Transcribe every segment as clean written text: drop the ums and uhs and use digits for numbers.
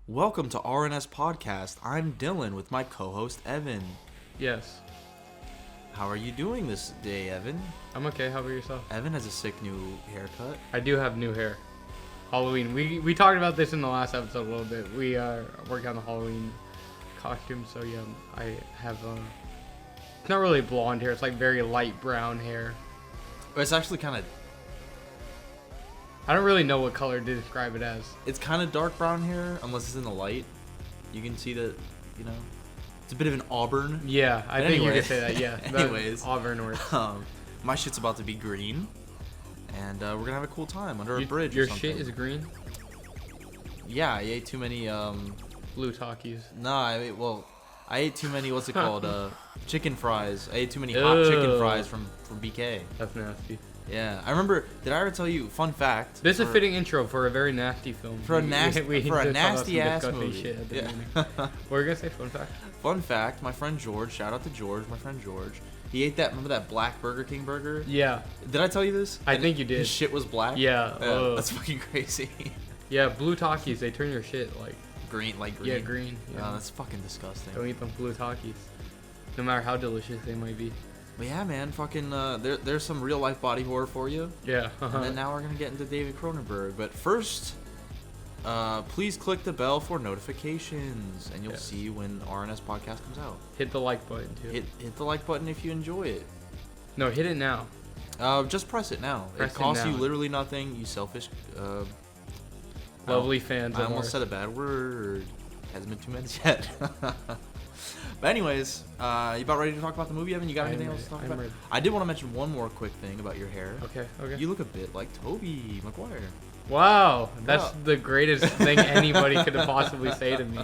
Welcome to RNS Podcast. I'm Dylan with my co-host Evan. Yes. How are you doing this day, Evan? I'm okay. How about yourself? Evan has a sick new haircut. I do have new hair. Halloween. We talked about this in the last episode a little bit. We are working on the Halloween costume, so yeah, I have it's not really blonde hair. It's like very light brown hair. It's actually kind of... I don't really know what color to describe it as. It's kind of dark brown hair, unless it's in the light. You can see that, you know, it's a bit of an auburn. Yeah, I think you could say that, yeah. Anyways. Auburn or... my shit's about to be green, and we're going to have a cool time under a bridge or something. Your shit is green? Yeah, I ate too many... Blue Takis. Nah, I ate too many, what's it called? Chicken fries. I ate too many hot chicken fries from BK. That's nasty. Yeah, I remember. Did I ever tell you? Fun fact. This is a fitting intro for a very nasty film. For a nasty ass movie. Shit at the yeah. What were you gonna say? Fun fact. Fun fact. My friend George. Shout out to George. My friend George. He ate that. Remember that black Burger King burger? Yeah. Did I tell you this? I think you did. His shit was black. Yeah. That's fucking crazy. Yeah, blue Takis. They turn your shit like green. Yeah, green. Yeah. Oh, that's fucking disgusting. Don't eat them blue Takis, no matter how delicious they might be. But yeah, man, fucking, there's some real life body horror for you. Yeah. And then now we're gonna get into David Cronenberg. But first, please click the bell for notifications, and you'll see when RNS Podcast comes out. Hit the like button too. Hit the like button if you enjoy it. No, hit it now. Just press it now. Press it costs it now. you literally nothing. You selfish. Lovely fans. I almost said a bad word. Hasn't been 2 minutes yet. But anyways, you about ready to talk about the movie, Evan? You got anything else to talk about? Ready. I did want to mention one more quick thing about your hair. Okay. You look a bit like Tobey Maguire. Wow, that's the greatest thing anybody could have possibly say to me.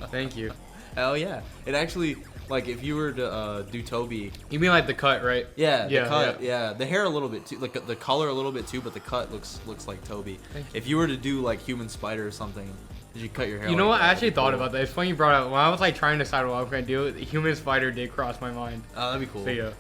Thank you. Hell yeah! It actually, like, if you were to do Toby. You mean like the cut, right? Yeah, the cut. Yeah, the hair a little bit too, like the color a little bit too, but the cut looks like Toby. If you were to do like Human Spider or something, did you cut your hair? You know like what? that? I actually thought about that. It's funny you brought it up. When I was like trying to decide what I was gonna do, Human Spider did cross my mind. Oh, that'd be cool. So yeah.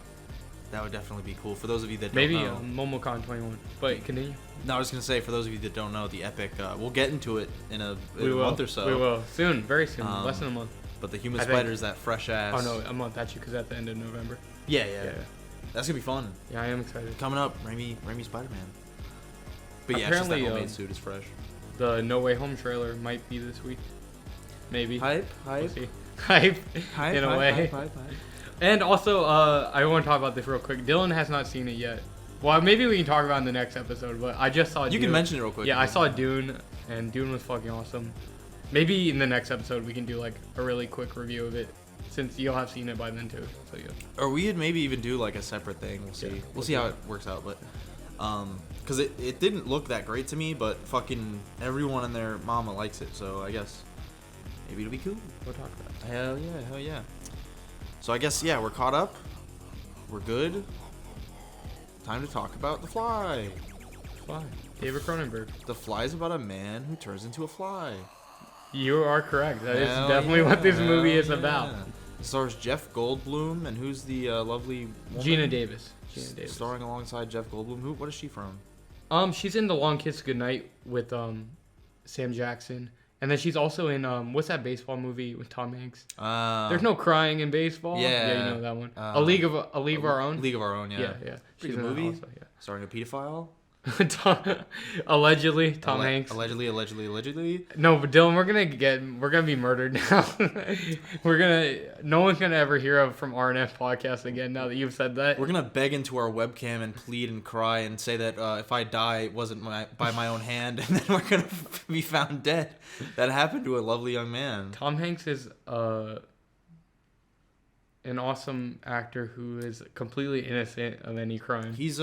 That would definitely be cool for those of you that maybe don't know. MomoCon 21. But continue. No, I was gonna say for those of you that don't know, the epic. We'll get into it in a month or so. We will soon, very soon, less than a month. But the Human Spider's that fresh ass. Oh no, a month actually, because at the end of November. Yeah. That's gonna be fun. Yeah, I am excited. Coming up, Raimi Spider-Man. But yeah, apparently, it's just that homemade suit is fresh. The No Way Home trailer might be this week. Maybe. Hype. We'll see. Hype. In a way. Hype. And also, I want to talk about this real quick. Dylan has not seen it yet. Well, maybe we can talk about it in the next episode, but I just saw Dune. You can mention it real quick. Yeah, I saw Dune, and Dune was fucking awesome. Maybe in the next episode we can do like a really quick review of it, since you'll have seen it by then too. So yeah. Or we'd maybe even do like a separate thing. We'll see. Yeah, we'll see how it works out. But because it didn't look that great to me, but fucking everyone and their mama likes it, so I guess maybe it'll be cool. We'll talk about it. Hell yeah. So I guess we're caught up. We're good. Time to talk about The Fly. Fly. David Cronenberg. The Fly is about a man who turns into a fly. You are correct. That is definitely what this movie is about. It stars Jeff Goldblum, and who's the lovely woman? Gina Davis. Starring alongside Jeff Goldblum. What is she from? She's in The Long Kiss Goodnight with Sam Jackson. And then she's also in what's that baseball movie with Tom Hanks? There's no crying in baseball. Yeah, you know that one. A League of Our Own. League of Our Own. Yeah. She's in a movie. Also, yeah. Starring a pedophile. Allegedly, Tom Hanks. Allegedly. No, but Dylan, we're gonna be murdered now. No one's gonna ever hear from RNS Podcast again now that you've said that. We're gonna beg into our webcam and plead and cry and say that if I die, it wasn't by my own hand, and then we're gonna be found dead. That happened to a lovely young man. Tom Hanks is an awesome actor who is completely innocent of any crime. He's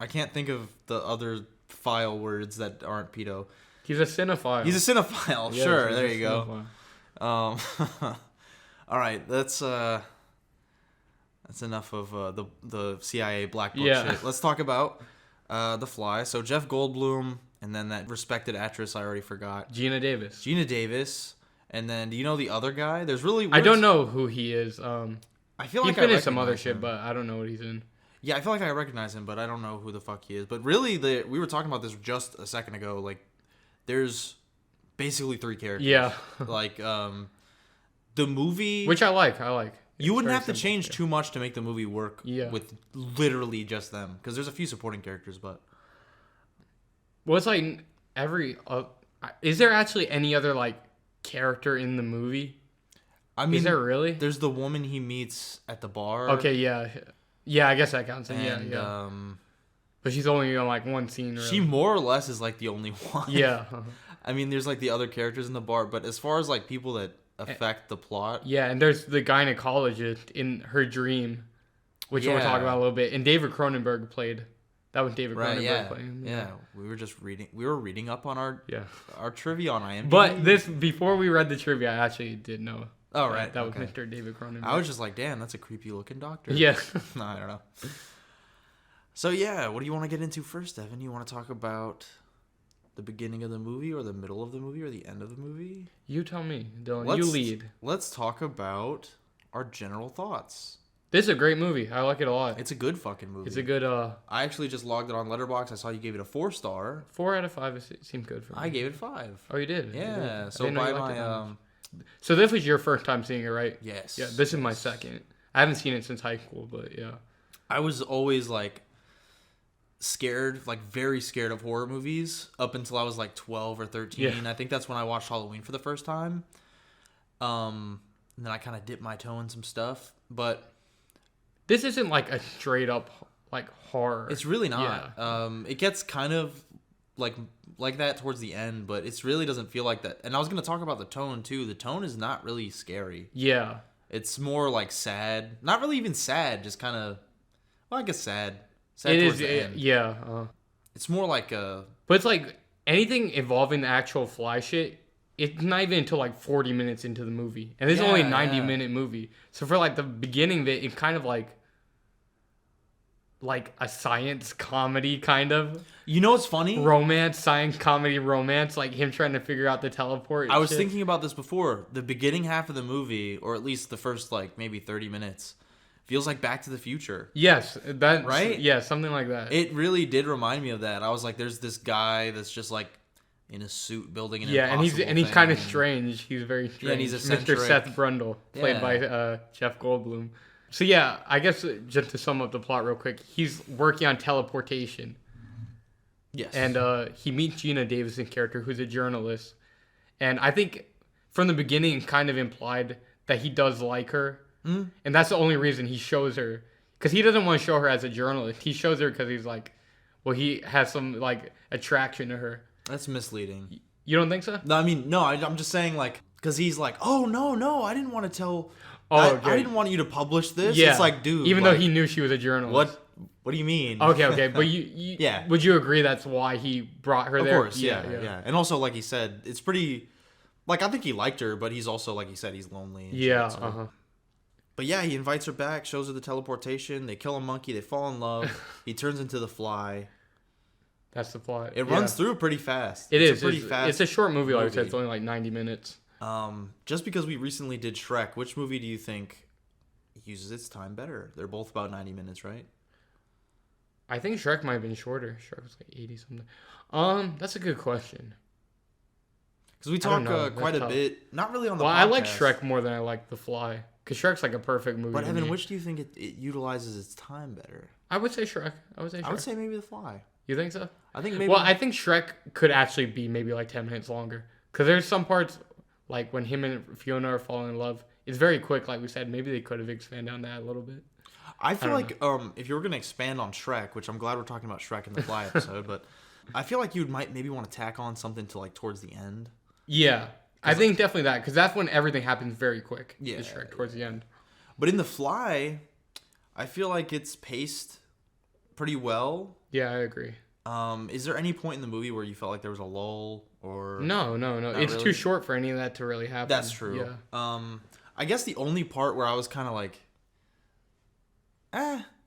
I can't think of the other file words that aren't pedo. He's a cinephile. Yeah, sure, there you go. All right, that's enough of the CIA black book shit. Let's talk about The Fly. So Jeff Goldblum, and then that respected actress I already forgot. Gina Davis. And then do you know the other guy? There's really I don't know who he is. I feel like he's been in some other shit, but I don't know what he's in. Yeah, I feel like I recognize him, but I don't know who the fuck he is. But really, we were talking about this just a second ago. Like, there's basically 3 characters. Yeah. Like the movie, Which I like. you wouldn't have to simple, change too much to make the movie work with literally just them, because there's a few supporting characters, but well, it's like is there actually any other like character in the movie? I mean, is there really? There's the woman he meets at the bar. Okay, yeah, I guess that counts. And, yeah. But she's only on like one scene. Really. She more or less is like the only one. Yeah. I mean, there's like the other characters in the bar, but as far as like people that affect the plot, yeah, and there's the gynecologist in her dream, which we'll talk about a little bit. And David Cronenberg played. That was David Cronenberg playing. Yeah, we were reading up on our trivia on IMDb. But before we read the trivia, I actually did know. Oh, right. That was Mr. David Cronenberg. I was just like, damn, that's a creepy looking doctor. Yeah. No, I don't know. So, yeah, what do you want to get into first, Evan? You want to talk about the beginning of the movie or the middle of the movie or the end of the movie? You tell me, Dylan. You lead. Let's talk about our general thoughts. This is a great movie. I like it a lot. It's a good fucking movie. It's a good... I actually just logged it on Letterboxd. I saw you gave it a 4-star. 4 out of 5 it seemed good for me. I gave it 5. Oh, you did? Yeah. You did. So by my... So this was your first time seeing it, right? Yes. Yeah, this is my second. I haven't seen it since high school, but yeah. I was always like scared, like very scared of horror movies up until I was like 12 or 13. Yeah. I think that's when I watched Halloween for the first time. And then I kind of dipped my toe in some stuff, but this isn't like a straight up like horror. It's really not. Yeah. It gets kind of like that towards the end, but it really doesn't feel like that. And I was going to talk about the tone too. The tone is not really scary. Yeah. It's more like sad. Not really even sad, just kind of, well, I guess sad. Sad it towards is, the end. Yeah. It's more like a... But it's like anything involving the actual fly shit, it's not even until like 40 minutes into the movie. And this is only a 90-minute movie. So for like the beginning of it, it's kind of like a science comedy kind of. You know what's funny? Science comedy romance, like him trying to figure out the teleport. I was thinking about this before. The beginning half of the movie, or at least the first like maybe 30 minutes, feels like Back to the Future. Yes, that right? Yeah, something like that. It really did remind me of that. I was like, there's this guy that's just like in a suit building an impossible and he's kind of strange. He's very strange. Yeah, and he's eccentric. Mr. Seth Brundle, played by Jeff Goldblum. So yeah, I guess just to sum up the plot real quick, he's working on teleportation. Yes. And he meets Gina Davison's character, who's a journalist. And I think from the beginning, it kind of implied that he does like her. Mm. And that's the only reason he shows her. Because he doesn't want to show her as a journalist. He shows her because he's like, well, he has some like attraction to her. That's misleading. You don't think so? No, I mean, no, I'm just saying like, because he's like, oh, no, I didn't want to tell... Oh, okay. I didn't want you to publish this. Yeah. It's like, dude. Even like, though he knew she was a journalist. What do you mean? Okay. But you yeah. Would you agree that's why he brought her there? Of course, yeah. And also, like he said, it's pretty... Like, I think he liked her, but he's also, like he said, he's lonely. And yeah, shit, so. But yeah, he invites her back, shows her the teleportation. They kill a monkey. They fall in love. He turns into the fly. That's the plot. It runs through pretty fast. It's pretty fast. It's a short movie, like I said. It's only like 90 minutes. Just because we recently did Shrek, which movie do you think uses its time better? They're both about 90 minutes, right? I think Shrek might have been shorter. Shrek was like 80 something. That's a good question. Because we talk quite a bit, not really on the podcast. I like Shrek more than I like The Fly. Because Shrek's like a perfect movie. But Evan, which do you think it utilizes its time better? I would say Shrek. I would say maybe The Fly. You think so? I think maybe. Well, I think Shrek could actually be maybe like 10 minutes longer. Because there's some parts, like when him and Fiona are falling in love, it's very quick, like we said. Maybe they could have expanded on that a little bit. I feel like if you were going to expand on Shrek, which I'm glad we're talking about Shrek in the Fly episode, but I feel like you might maybe want to tack on something to like towards the end. Yeah. I think definitely that, because that's when everything happens very quick. Yeah. Shrek towards the end. But in The Fly, I feel like it's paced pretty well. Yeah, I agree. Is there any point in the movie where you felt like there was a lull or... No. It's really? Too short for any of that to really happen. That's true. Yeah. I guess the only part where I was kind of like...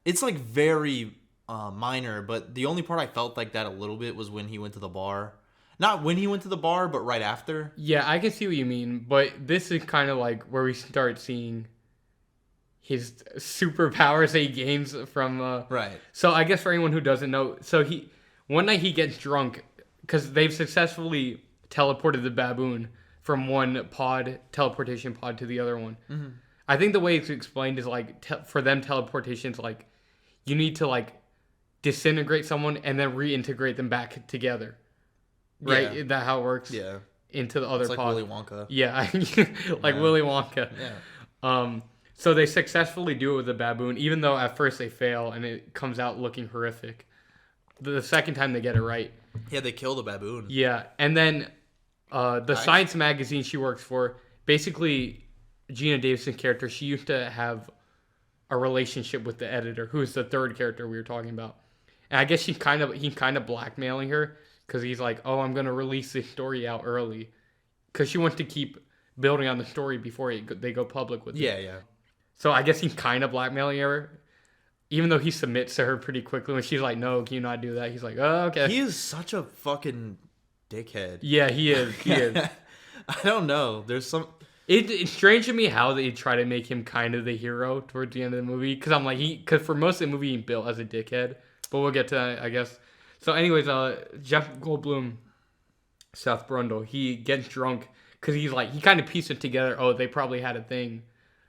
it's like very minor, but the only part I felt like that a little bit was when he went to the bar. Not when he went to the bar, but right after. Yeah, I can see what you mean, but this is kind of like where we start seeing his superpowers that he gains from... Right. So I guess for anyone who doesn't know, one night he gets drunk because they've successfully teleported the baboon from one teleportation pod to the other one. Mm-hmm. I think the way it's explained is like for them teleportations, like you need to like disintegrate someone and then reintegrate them back together. Right? Yeah. Is that how it works? Yeah. Into the other pod. It's like Willy Wonka. Yeah. Like Willy Wonka. Yeah. So they successfully do it with the baboon, even though at first they fail and it comes out looking horrific. The second time they get it right. Yeah, they kill the baboon. Yeah. And then the science magazine she works for, basically Gina Davison's character, she used to have a relationship with the editor, who's the third character we were talking about. And I guess he's kind of blackmailing her because he's like, oh, I'm going to release this story out early. Because she wants to keep building on the story before they go public with it. Yeah. So I guess he's kind of blackmailing her. Even though he submits to her pretty quickly. When she's like, no, can you not do that? He's like, oh, okay. He is such a fucking dickhead. Yeah, he is. He is. I don't know. There's some... It's strange to me how they try to make him kind of the hero towards the end of the movie. Because I'm like, because for most of the movie, he built as a dickhead. But we'll get to that, I guess. So anyways, Jeff Goldblum, Seth Brundle, he gets drunk. Because he's like, he kind of pieced it together. Oh, they probably had a thing,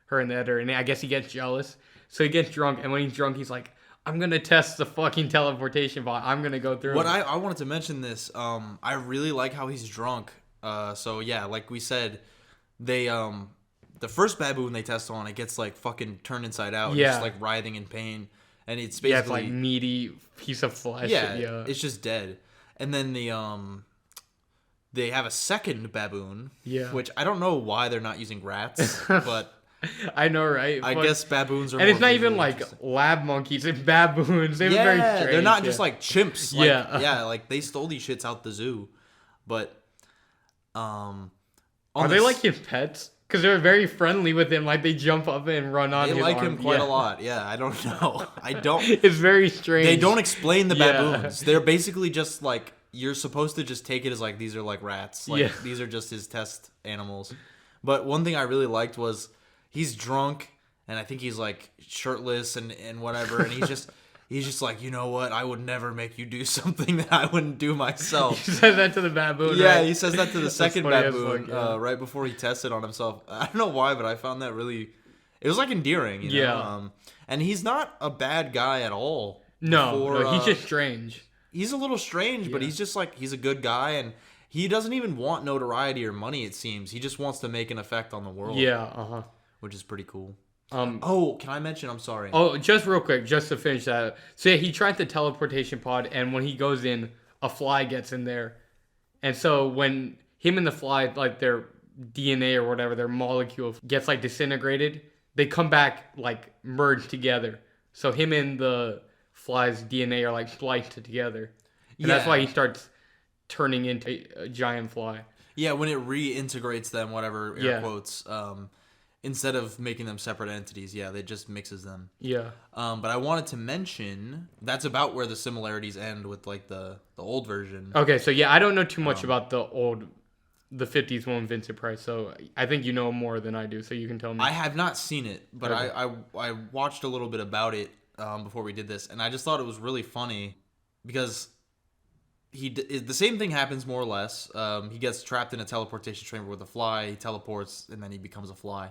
her and the editor. And I guess he gets jealous. So he gets drunk. And when he's drunk, he's like, I'm going to test the fucking teleportation bot. I'm going to go through it. I wanted to mention this. I really like how he's drunk. So yeah, like we said, they the first baboon they test on, it gets like fucking turned inside out. Yeah. Just like writhing in pain. And it's basically... it's like meaty piece of flesh. Yeah, it's just dead. And then they have a second baboon. Yeah. Which I don't know why they're not using rats, but... I know, right? I guess baboons are... And it's not even like lab monkeys, it's baboons. They're very strange. They're not just like chimps. Like, yeah. Like they stole these shits out the zoo. But... are they like his pets? Because they're very friendly with him. Like, they jump up and run on his They like arm. him quite a lot. Yeah, I don't know. I don't... It's very strange. They don't explain the baboons. They're basically just, like... You're supposed to just take it as, like, these are, like, rats. Like, these are just his test animals. But one thing I really liked was... He's drunk, and I think he's, like, shirtless and whatever. And he's just like, you know what? I would never make you do something that I wouldn't do myself. He says that to the baboon, Yeah, right? He says that to the second baboon right before he tested on himself. I don't know why, but I found that really... It was, like, endearing, you know? And he's not a bad guy at all. No, he's just strange. He's a little strange, but he's just, like, he's a good guy, and he doesn't even want notoriety or money, it seems. He just wants to make an effect on the world. Yeah, Which is pretty cool. Can I mention? I'm sorry. Oh, just real quick, just to finish that. So yeah, he tried the teleportation pod, and when he goes in, a fly gets in there. And so when him and the fly, like their DNA or whatever, their molecule gets like disintegrated, they come back like merged together. So him and the fly's DNA are like spliced together. And that's why he starts turning into a giant fly. Yeah, when it reintegrates them, whatever, air quotes, instead of making them separate entities, it just mixes them. Yeah. But I wanted to mention, that's about where the similarities end with, like, the old version. Okay, so I don't know too much about the 50s one, Vincent Price, so I think you know more than I do, so you can tell me. I have not seen it, but okay. I watched a little bit about it before we did this, and I just thought it was really funny, because the same thing happens more or less. He gets trapped in a teleportation chamber with a fly, he teleports, and then he becomes a fly.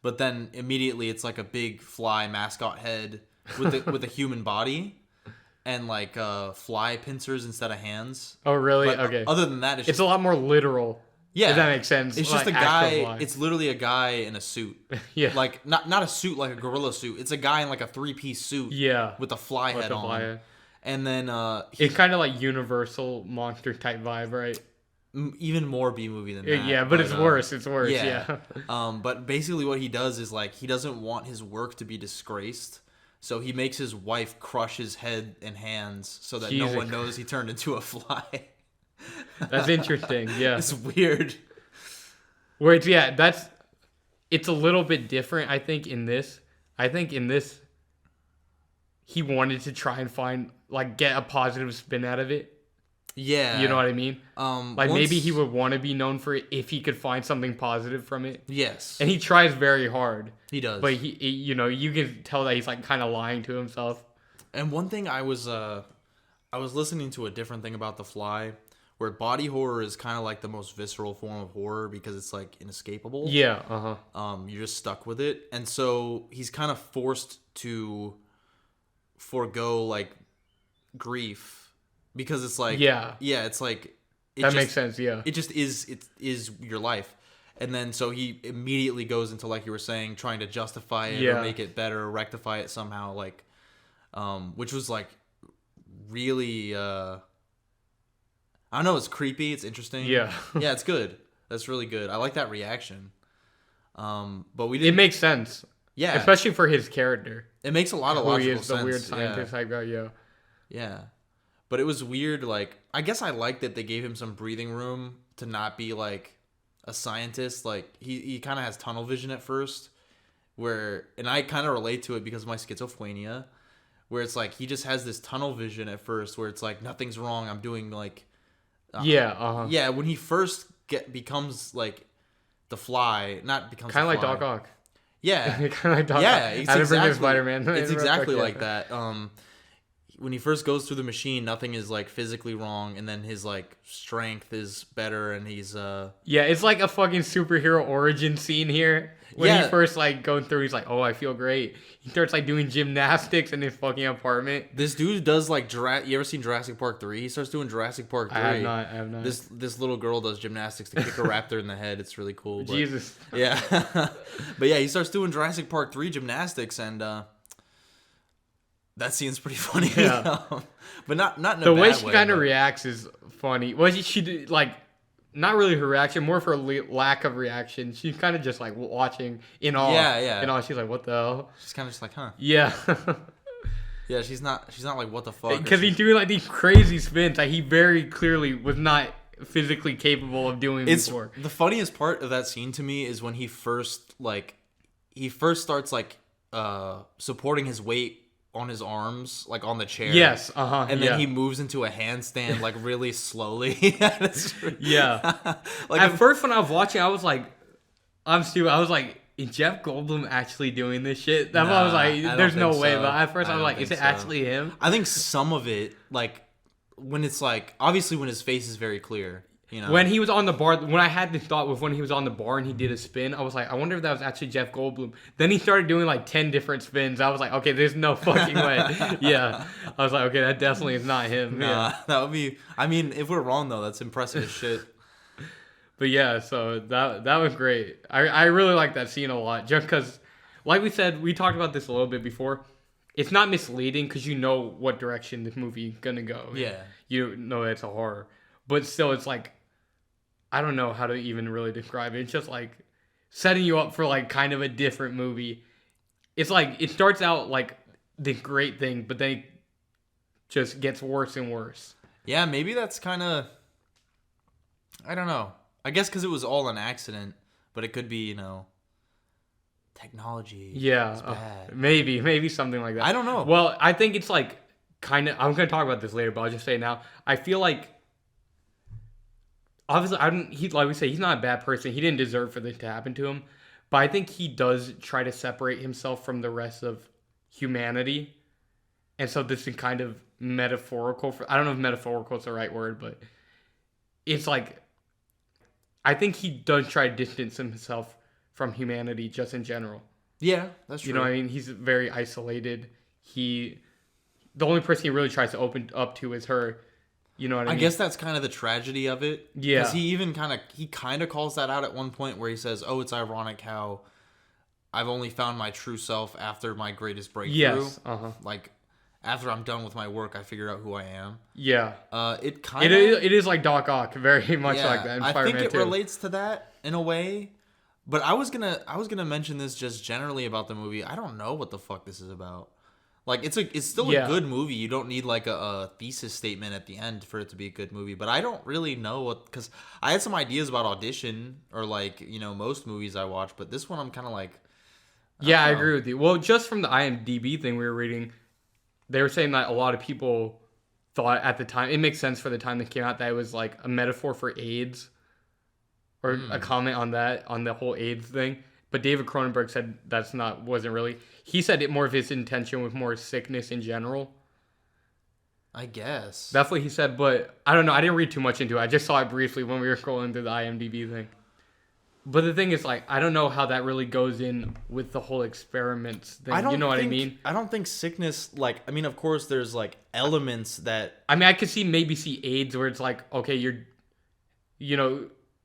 But then immediately it's like a big fly mascot head with a human body and like fly pincers instead of hands. Oh, really? But okay. Other than that, it's a lot more literal. Yeah, if that makes sense. It's just a guy. It's literally a guy in a suit. Yeah, like not a suit like a gorilla suit. It's a guy in like a 3-piece suit. Yeah, with a fly head on. And then it's kind of like Universal monster type vibe, right? Even more B-movie than that. Yeah, but it's worse. It's worse. Yeah. But basically, what he does is like he doesn't want his work to be disgraced, so he makes his wife crush his head and hands so that no one knows he turned into a fly. That's interesting. Yeah, it's weird. Where it's a little bit different. I think in this, he wanted to try and get a positive spin out of it. Yeah. You know what I mean? Maybe he would want to be known for it if he could find something positive from it. Yes. And he tries very hard. He does. But he you can tell that he's like kind of lying to himself. And one thing I was listening to a different thing about The Fly where body horror is kind of like the most visceral form of horror because it's like inescapable. Yeah. You're just stuck with it, and so he's kind of forced to forego like grief because it's like it's like makes sense. Yeah, it just is your life. And then so he immediately goes into, like you were saying, trying to justify it or make it better or rectify it somehow, like which was like really I don't know, it's creepy, it's interesting. Yeah, it's good. That's really good. I like that reaction. But we didn't. It makes sense. Yeah, especially for his character. It makes a lot of logical sense. He is the weird scientist I got. Yeah, but it was weird. Like, I guess I like that they gave him some breathing room to not be like a scientist. Like he kind of has tunnel vision at first, and I kind of relate to it because of my schizophrenia, where it's like he just has this tunnel vision at first, where it's like nothing's wrong. I'm doing like when he first becomes like the Fly, not becomes kind of like Doc Ock. Yeah, kind of like Doc Ock. Yeah, it's exactly Spider-Man. It's exactly like that. When he first goes through the machine, nothing is like physically wrong, and then his like strength is better, and he's it's like a fucking superhero origin scene here. When he first like going through, he's like, "Oh, I feel great." He starts like doing gymnastics in his fucking apartment. This dude does like you ever seen Jurassic Park 3? He starts doing Jurassic Park 3. I have not. This little girl does gymnastics to kick a raptor in the head. It's really cool. But, Jesus. Yeah. But yeah, he starts doing Jurassic Park 3 gymnastics, and that scene's pretty funny. Yeah. But not in a bad way. The way she kind of reacts is funny. Well, she did, like, not really her reaction, more for a lack of reaction. She's kind of just like watching in awe. Yeah. In awe. She's like, what the hell? She's kind of just like, huh? Yeah. Yeah, she's not like, what the fuck? Because he's doing like these crazy spins that he very clearly was not physically capable of doing before. The funniest part of that scene to me is when he first starts like supporting his weight on his arms, like on the chair. Yes, and then he moves into a handstand like really slowly. Yeah. Like at first when I was watching, I was like, I'm stupid. I was like, is Jeff Goldblum actually doing this shit? That's why I was like, there's no way. But at first I was like, is it actually him? I think some of it, like when it's like, obviously when his face is very clear. You know? When he was on the bar, when I had this thought with when he was on the bar and he did a spin, I was like, I wonder if that was actually Jeff Goldblum. Then he started doing like 10 different spins. I was like, okay, there's no fucking way. Yeah. I was like, okay, that definitely is not him. Nah, that would be, I mean, if we're wrong though, that's impressive as shit. But yeah, so that was great. I really like that scene a lot. Just because, like we said, we talked about this a little bit before. It's not misleading because you know what direction this movie gonna go. Yeah. You know it's a horror. But still, it's like, I don't know how to even really describe it. It's just like setting you up for like kind of a different movie. It's like it starts out like the great thing, but then it just gets worse and worse. Yeah, maybe that's kind of, I don't know. I guess because it was all an accident, but it could be, you know, technology. Yeah, is bad. Maybe something like that. I don't know. Well, I think it's like kind of. I'm going to talk about this later, but I'll just say now. I feel like. Obviously, like we say, he's not a bad person. He didn't deserve for this to happen to him. But I think he does try to separate himself from the rest of humanity. And so this is kind of metaphorical. I don't know if metaphorical is the right word, but it's like, I think he does try to distance himself from humanity just in general. Yeah, that's true. You know what I mean? He's very isolated. The only person he really tries to open up to is her. You know what I mean? I guess that's kind of the tragedy of it. Yeah. Because he kind of calls that out at one point where he says, "Oh, it's ironic how I've only found my true self after my greatest breakthrough. Yes. Like after I'm done with my work, I figure out who I am." Yeah. It is like Doc Ock, very much like that in Spider-Man 2. I think it relates to that in a way. But I was gonna mention this just generally about the movie. I don't know what the fuck this is about. Like it's still a good movie. You don't need like a thesis statement at the end for it to be a good movie. But I don't really know because I had some ideas about Audition or like, you know, most movies I watch, but this one I'm kind of like. I agree with you. Well, just from the IMDb thing we were reading, they were saying that a lot of people thought at the time, it makes sense for the time that came out, that it was like a metaphor for AIDS or a comment on that, on the whole AIDS thing. But David Cronenberg said wasn't really. He said it more of his intention with more sickness in general. I guess. That's what he said, but I don't know. I didn't read too much into it. I just saw it briefly when we were scrolling through the IMDb thing. But the thing is, like, I don't know how that really goes in with the whole experiments thing. You know what I mean? I don't think sickness, like, I mean, of course, there's, like, elements that... I mean, I could maybe see AIDS where it's like, okay,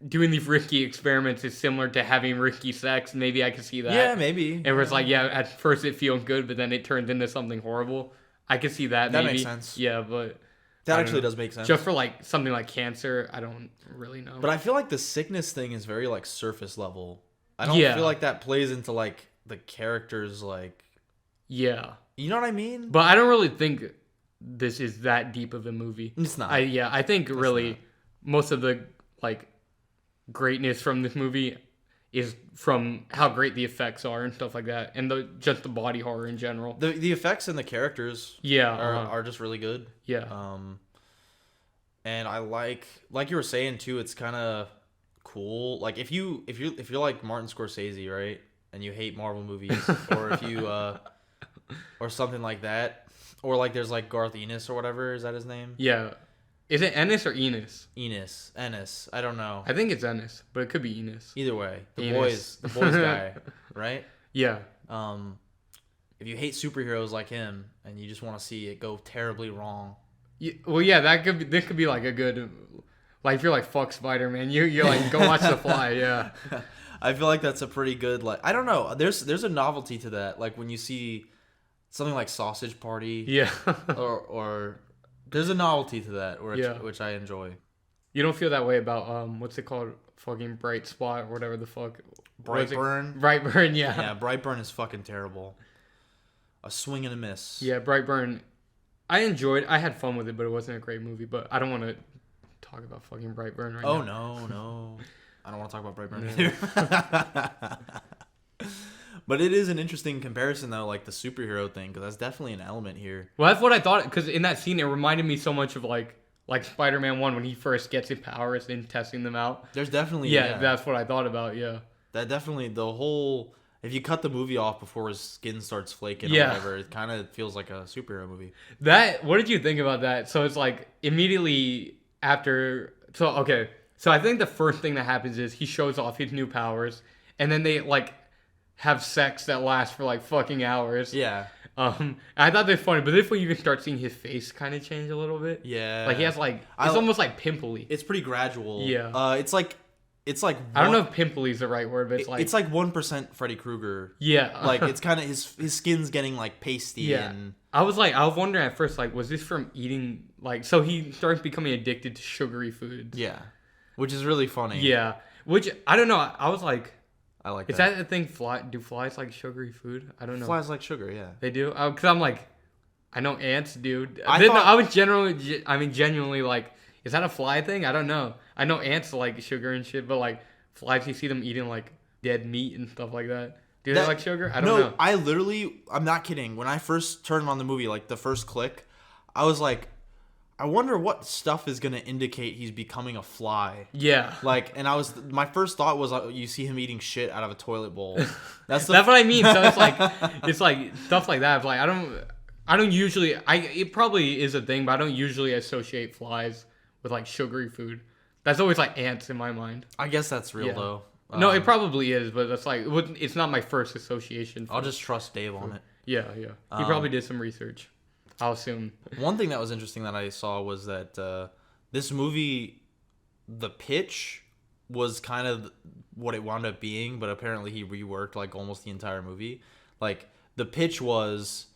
doing these risky experiments is similar to having risky sex. Maybe I could see that. Yeah, maybe. And where it's like, yeah, at first it feels good, but then it turns into something horrible. I could see that. That maybe. makes sense. Yeah, but that actually does make sense. Just for like something like cancer, I don't really know. But I feel like the sickness thing is very like surface level. I don't feel like that plays into like the characters like. Yeah. You know what I mean? But I don't really think this is that deep of a movie. It's not. I think really most of the like greatness from this movie is from how great the effects are and stuff like that, and just the body horror in general. The effects and the characters, are just really good. Yeah. And I like you were saying too. It's kind of cool. Like if you're like Martin Scorsese, right, and you hate Marvel movies, or if you or something like that, or like there's like Garth Ennis or whatever. Is that his name? Yeah. Is it Ennis or Enos? Ennis. I don't know. I think it's Ennis, but it could be Enos. Either way, the Enos. boys guy, right? Yeah. If you hate superheroes like him and you just want to see it go terribly wrong. Well, yeah, this could be like a good, like if you're like fuck Spider-Man, you're like go watch The Fly, yeah. I feel like that's a pretty good like I don't know. There's a novelty to that. Like when you see something like Sausage Party, yeah, or there's a novelty to that, which I enjoy. You don't feel that way about what's it called? Fucking Bright Spot or whatever the fuck. Brightburn. Brightburn, yeah. Yeah, Brightburn is fucking terrible. A swing and a miss. Yeah, Brightburn. I had fun with it, but it wasn't a great movie. But I don't want to talk about fucking Brightburn right now. Oh no. I don't want to talk about Brightburn either. But it is an interesting comparison, though, like the superhero thing, because that's definitely an element here. Well, that's what I thought, because in that scene, it reminded me so much of, like Spider-Man 1 when he first gets his powers and testing them out. There's definitely... Yeah, that's what I thought about, yeah. That definitely, the whole... If you cut the movie off before his skin starts flaking or whatever, it kind of feels like a superhero movie. What did you think about that? So it's like, immediately after... So, okay. So I think the first thing that happens is he shows off his new powers, and then they, like... have sex that lasts for like fucking hours. Yeah. I thought that was funny, but this way you can start seeing his face kind of change a little bit. Yeah. Like he has like it's almost like pimply. It's pretty gradual. Yeah. It's like I don't know if pimply is the right word, but it's like 1% Freddy Krueger. Yeah. Like it's kind of his skin's getting like pasty. Yeah. And I was wondering at first, like, was this from eating so he starts becoming addicted to sugary foods. Yeah. Which is really funny. Yeah. Which I don't know. I was like. I like that. Is that the thing? Do flies like sugary food? I don't know. Flies like sugar, yeah. They do? Because I'm like, I know ants do. I was genuinely like, is that a fly thing? I don't know. I know ants like sugar and shit, but like flies, you see them eating like dead meat and stuff like that. Do they like sugar? I don't know. I'm not kidding. When I first turned on the movie, like the first click, I was like, I wonder what stuff is going to indicate he's becoming a fly. Yeah. Like, and my first thought was, you see him eating shit out of a toilet bowl. That's what I mean. So it's like stuff like that. It's like, I don't usually, it probably is a thing, but I don't usually associate flies with like sugary food. That's always like ants in my mind. I guess that's real though. No, it probably is, but that's like, it's not my first association. I'll just trust Dave on it. Yeah. He probably did some research. I'll assume. One thing that was interesting that I saw was that this movie, the pitch was kind of what it wound up being, but apparently he reworked like almost the entire movie. Like the pitch was,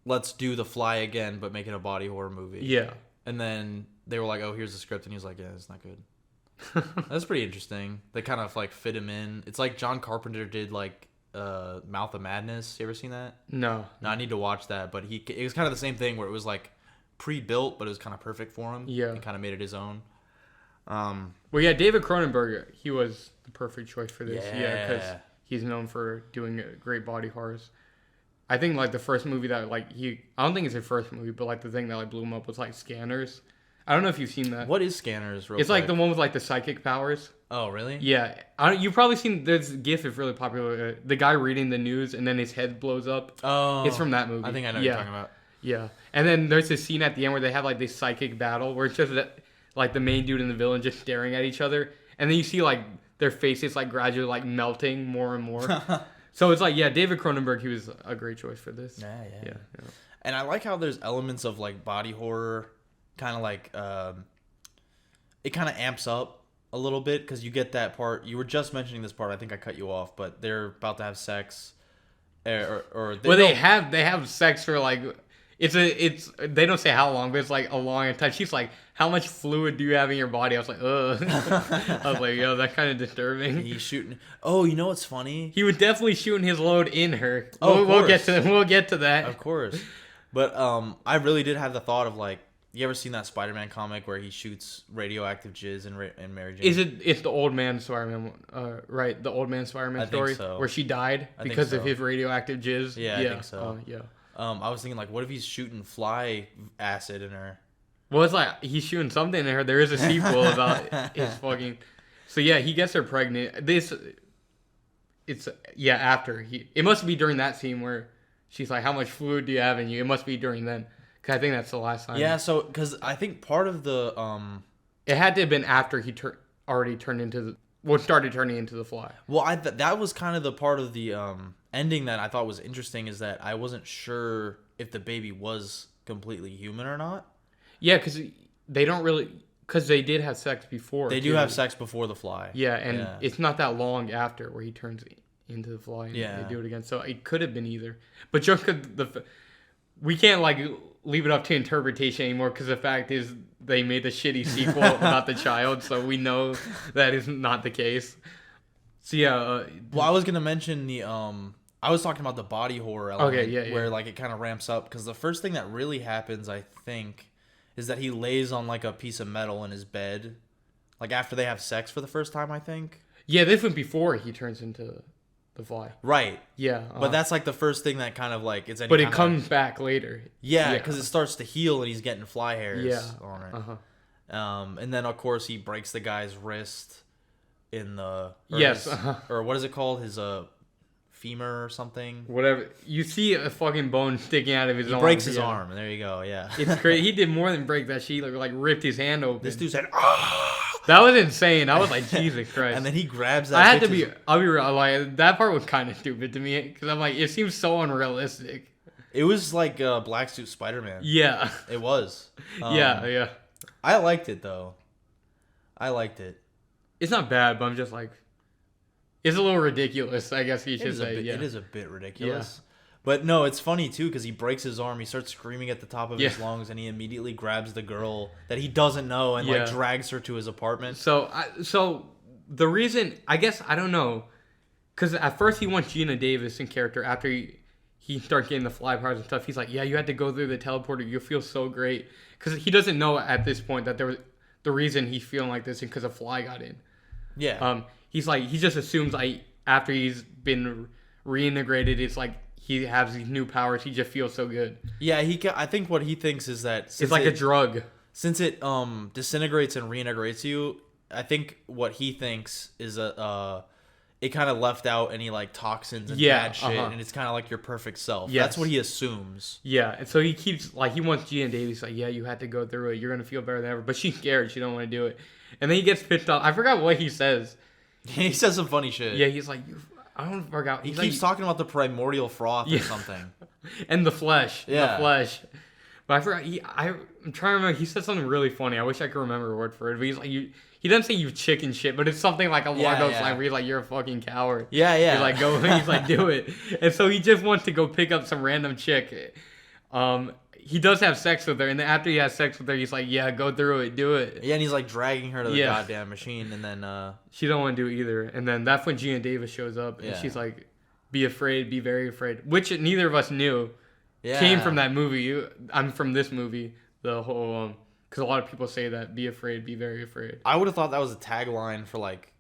let's do The Fly again, but make it a body horror movie. Yeah. And then they were like, oh, here's the script, and he was like, yeah, it's not good. That's pretty interesting. They kind of like fit him in. It's like John Carpenter did like Mouth of Madness. You ever seen that? No, I need to watch that. But it was kind of the same thing where it was like pre-built, but it was kind of perfect for him. Yeah, he kind of made it his own. Well, yeah, David Cronenberg, he was the perfect choice for this. Yeah, because he's known for doing great body horrors. I think like the first movie that like I don't think it's his first movie, but like the thing that like blew him up was like Scanners. I don't know if you've seen that. What is Scanners? It's quick? Like the one with like the psychic powers. Oh, really? Yeah. You've probably seen, this GIF is really popular. The guy reading the news and then his head blows up. Oh. It's from that movie. I think I know what you're talking about. Yeah. And then there's this scene at the end where they have like this psychic battle where it's just like the main dude and the villain just staring at each other. And then you see like their faces like gradually like melting more and more. So it's like, yeah, David Cronenberg, he was a great choice for this. Yeah. And I like how there's elements of like body horror, kind of like it kind of amps up a little bit because you get that part. You were just mentioning this part. I think I cut you off, but they're about to have sex, they have sex for like it's they don't say how long, but it's like a long time. She's like, how much fluid do you have in your body? I was like, ugh. I was like, yo, that's kind of disturbing. He's shooting. Oh, you know what's funny? He was definitely shooting his load in her. Oh, we'll get to that. Of course. But I really did have the thought of like, you ever seen that Spider-Man comic where he shoots radioactive jizz in Mary Jane? It's the old man Spider-Man, right? The old man Spider-Man story where she died because of his radioactive jizz. Yeah, I think so. Yeah. I was thinking like, what if he's shooting fly acid in her? Well, it's like he's shooting something in her. There is a sequel about his fucking. So yeah, he gets her pregnant. After it must be during that scene where she's like, how much fluid do you have in you? It must be during then. Cause I think that's the last time. Yeah, so because I think part of the it had to have been after he already turned into started turning into the fly. Well, that was kind of the part of the ending that I thought was interesting, is that I wasn't sure if the baby was completely human or not. Yeah, because they don't really, because they did have sex before. They do have sex before the fly. Yeah, and it's not that long after where he turns into the fly and they do it again. So it could have been either. But just we can't like leave it up to interpretation anymore, because the fact is they made the shitty sequel about the child, so we know that is not the case. So yeah. Well, I was gonna mention the I was talking about the body horror element, where like it kind of ramps up, because the first thing that really happens, I think, is that he lays on like a piece of metal in his bed, like after they have sex for the first time, I think. Yeah, this was before he turns into the fly. Right. Yeah. But that's like the first thing that kind of like it's. But it comes back later. Yeah, because it starts to heal and he's getting fly hairs on it. Uh-huh. And then of course he breaks the guy's wrist in the or what is it called, his femur or something. Whatever. You see a fucking bone sticking out of his arm. He breaks his arm. There you go. Yeah. It's crazy. He did more than break that. She like ripped his hand open. This dude said, "Ah!" That was insane. I was like, Jesus Christ. And then he grabs that. I'll be real. Like, that part was kind of stupid to me, because I'm like, it seems so unrealistic. It was like Black Suit Spider-Man. Yeah. It was. Yeah. I liked it though. I liked it. It's not bad, but I'm just like, it's a little ridiculous, I guess you should say. It is a bit ridiculous. Yeah. But no, it's funny too, because he breaks his arm, he starts screaming at the top of his lungs, and he immediately grabs the girl that he doesn't know and like drags her to his apartment. So the reason, I guess, I don't know, because at first he wants Gina Davis in character. After he starts getting the fly powers and stuff, he's like, yeah, you had to go through the teleporter, you'll feel so great. Because he doesn't know at this point that there was the reason he's feeling like this is because a fly got in. Yeah. He's like, he just assumes like after he's been reintegrated, it's like he has these new powers. He just feels so good. Yeah, I think what he thinks is that it's like a drug. Since it disintegrates and reintegrates you, I think what he thinks is it kind of left out any like toxins and bad shit, and it's kind of like your perfect self. Yes. That's what he assumes. Yeah, and so he keeps like, he wants Gina Davis like, yeah, you had to go through it. You're gonna feel better than ever. But she's scared. She don't want to do it. And then he gets pissed off. I forgot what he says. He says some funny shit. Yeah, he's like, I don't forget. He keeps talking about the primordial froth or something. And the flesh. Yeah. The flesh. But I forgot. I'm trying to remember. He said something really funny. I wish I could remember word for it. But he's like, he doesn't say you chicken shit, but it's something like along those lines where he's like, you're a fucking coward. Yeah. He's like, go. He's like, do it. And so he just wants to go pick up some random chick. He does have sex with her, and then after he has sex with her, he's like, yeah, go through it, do it. Yeah, and he's like dragging her to the goddamn machine, and then she don't want to do it either. And then that's when Gina Davis shows up, and she's like, be afraid, be very afraid, which neither of us knew came from that movie. I'm from this movie, the whole because a lot of people say that, be afraid, be very afraid. I would have thought that was a tagline for like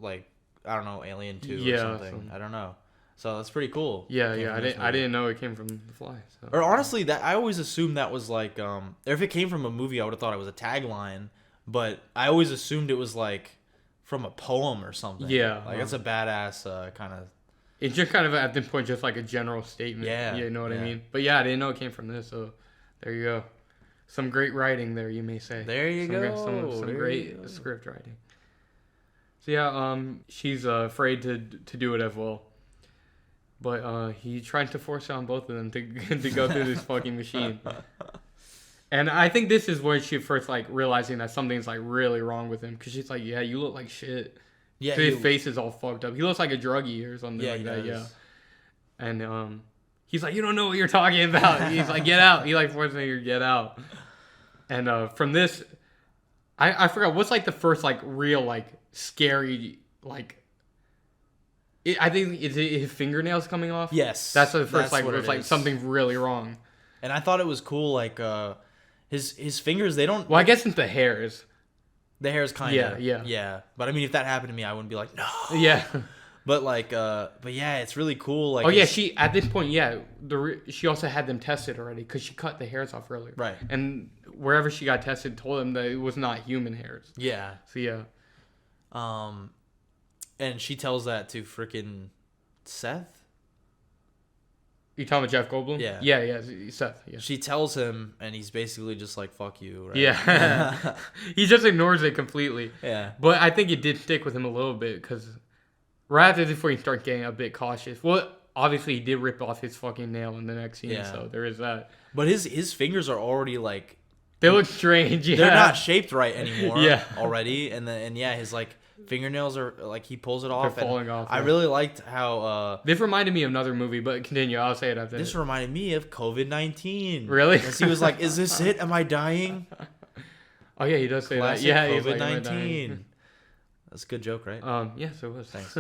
I don't know, Alien 2 or something. I don't know. So that's pretty cool. Yeah. I didn't know it came from The Fly. So. Or honestly, that I always assumed that was like, or if it came from a movie, I would have thought it was a tagline. But I always assumed it was like from a poem or something. Yeah, like that's a badass kind of It's just kind of at this point just like a general statement. Yeah. You know what I Yeah. mean? But yeah, I didn't know it came from this, so there you go. Some great writing there, you may say. There you go. Some There great you go. script writing. So yeah, she's afraid to do it as well. But he tried to force it on both of them to go through this fucking machine. And I think this is where she first like realizing that something's like really wrong with him, because she's like, yeah, you look like shit. Yeah, His face is all fucked up. He looks like a druggie or something like that. does. Yeah. And he's like, you don't know what you're talking about. He's like, get out. He like forces me to get out. And from this, I forgot what's like the first like real like scary like. I think is it his fingernails coming off. Yes, that's the first like what where it's it like is. something really wrong. And I thought it was cool, like his fingers. They don't. Well, I guess it's the hairs. The hair's kind of yeah. But I mean, if that happened to me, I wouldn't be like no. Yeah. But like, but yeah, it's really cool. Like, oh yeah, she at this point, yeah, she also had them tested already because she cut the hairs off earlier. Right. And wherever she got tested, told them that it was not human hairs. Yeah. So yeah. And she tells that to freaking Seth. You talking about Jeff Goldblum? Yeah. Yeah, Seth. Yeah. She tells him, and he's basically just like, "Fuck you." Right? Yeah. He just ignores it completely. Yeah. But I think it did stick with him a little bit because right after this, before he started getting a bit cautious. Well, obviously he did rip off his fucking nail in the next scene, so there is that. But his fingers are already like they look strange. Yeah. They're not shaped right anymore. Yeah. Already, and his like fingernails are like he pulls it off. They're falling off. I really liked how this reminded me of another movie, but continue. I'll say it after. This reminded me of COVID-19. Really? Because he was like, "Is this it? Am I dying?" Oh yeah, he does say Classic that. Yeah, COVID-19. That's a good joke, right? Yes, it was. Thanks.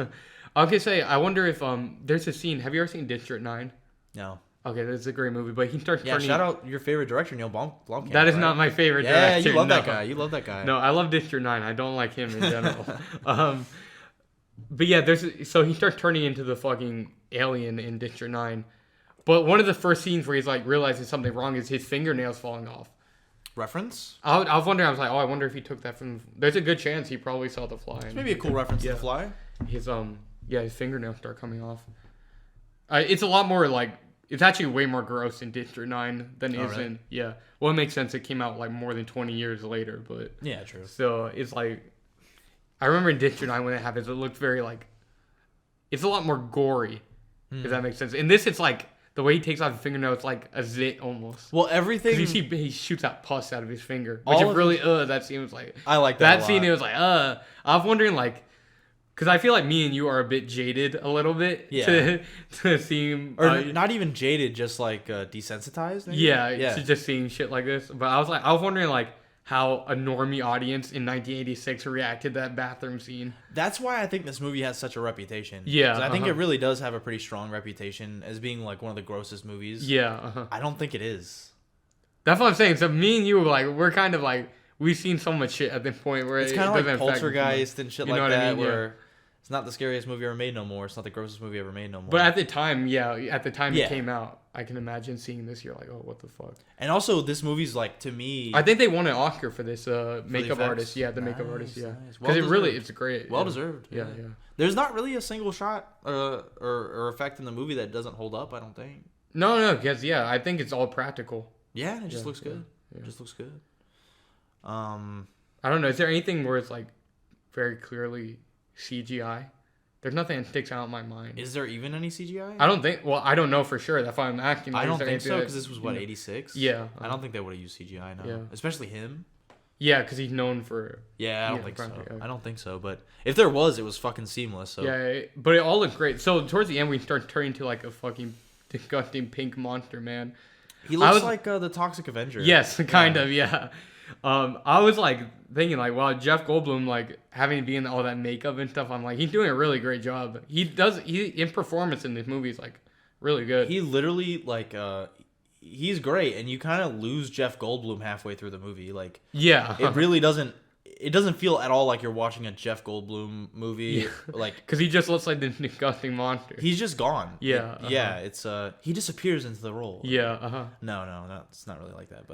Okay, say I wonder if there's a scene. Have you ever seen District 9? No. Okay, that's a great movie, but he starts turning. Shout out your favorite director, Neil Blomkamp. That is not my favorite director. Yeah, you love that guy. You love that guy. No, I love District 9. I don't like him in general. But yeah, so he starts turning into the fucking alien in District 9. But one of the first scenes where he's like realizing something wrong is his fingernails falling off. Reference? I was wondering. I was like, oh, I wonder if he took that from. There's a good chance he probably saw The Fly. It's maybe a cool reference to The Fly. His his fingernails start coming off. It's a lot more like it's actually way more gross in District 9 than it is right. in Well, it makes sense. It came out like more than 20 years later, but yeah, true. So it's like I remember in District 9 when it happens, it looked very like it's a lot more gory. If that makes sense. In this, it's like the way he takes off his fingernail, it's like a zit almost. Well, everything. You see, he shoots out pus out of his finger, which is really that scene was like. I like that. That scene. It was like I was wondering like. Because I feel like me and you are a bit jaded a little bit to seem... Or not even jaded, just like desensitized? Maybe? Yeah, to just seeing shit like this. But I was wondering like how a normie audience in 1986 reacted to that bathroom scene. That's why I think this movie has such a reputation. Yeah. I think it really does have a pretty strong reputation as being like one of the grossest movies. Yeah. I don't think it is. That's what I'm saying. So me and you, like, we're kind of like... We've seen so much shit at this point where it's kind of like Poltergeist and shit like that, I mean? where... It's not the scariest movie ever made no more. It's not the grossest movie ever made no more. But at the time, it came out, I can imagine seeing this. You're like, oh, what the fuck? And also, this movie's like, to me... I think they won an Oscar for this makeup artist. Yeah, the makeup artist, yeah. Because it's great. Well deserved. Yeah. There's not really a single shot or effect in the movie that doesn't hold up, I don't think. No, because, I think it's all practical. Yeah, it just looks good. It just looks good. I don't know. Is there anything where it's like very clearly... CGI? There's nothing that sticks out in my mind. Is there even any CGI? I don't think. Well, I don't know for sure. That's why I'm asking. I don't think so because this was 86. Yeah. I don't think they would have used CGI now. Yeah. Especially him. Yeah, because he's known for. Yeah, I don't think so. I don't think so. But if there was, it was fucking seamless. So. Yeah, but it all looked great. So towards the end, we start turning to like a fucking disgusting pink monster, man. He looks like the Toxic Avenger. Yes, kind of. Yeah. I was like thinking like, wow, Jeff Goldblum like having to be in all that makeup and stuff. I'm like, he's doing a really great job. He in performance in this movie is like really good. He literally like he's great, and you kind of lose Jeff Goldblum halfway through the movie. Like it really doesn't. It doesn't feel at all like you're watching a Jeff Goldblum movie, like because he just looks like this disgusting monster. He's just gone. Yeah, it's he disappears into the role. Yeah, No, it's not really like that,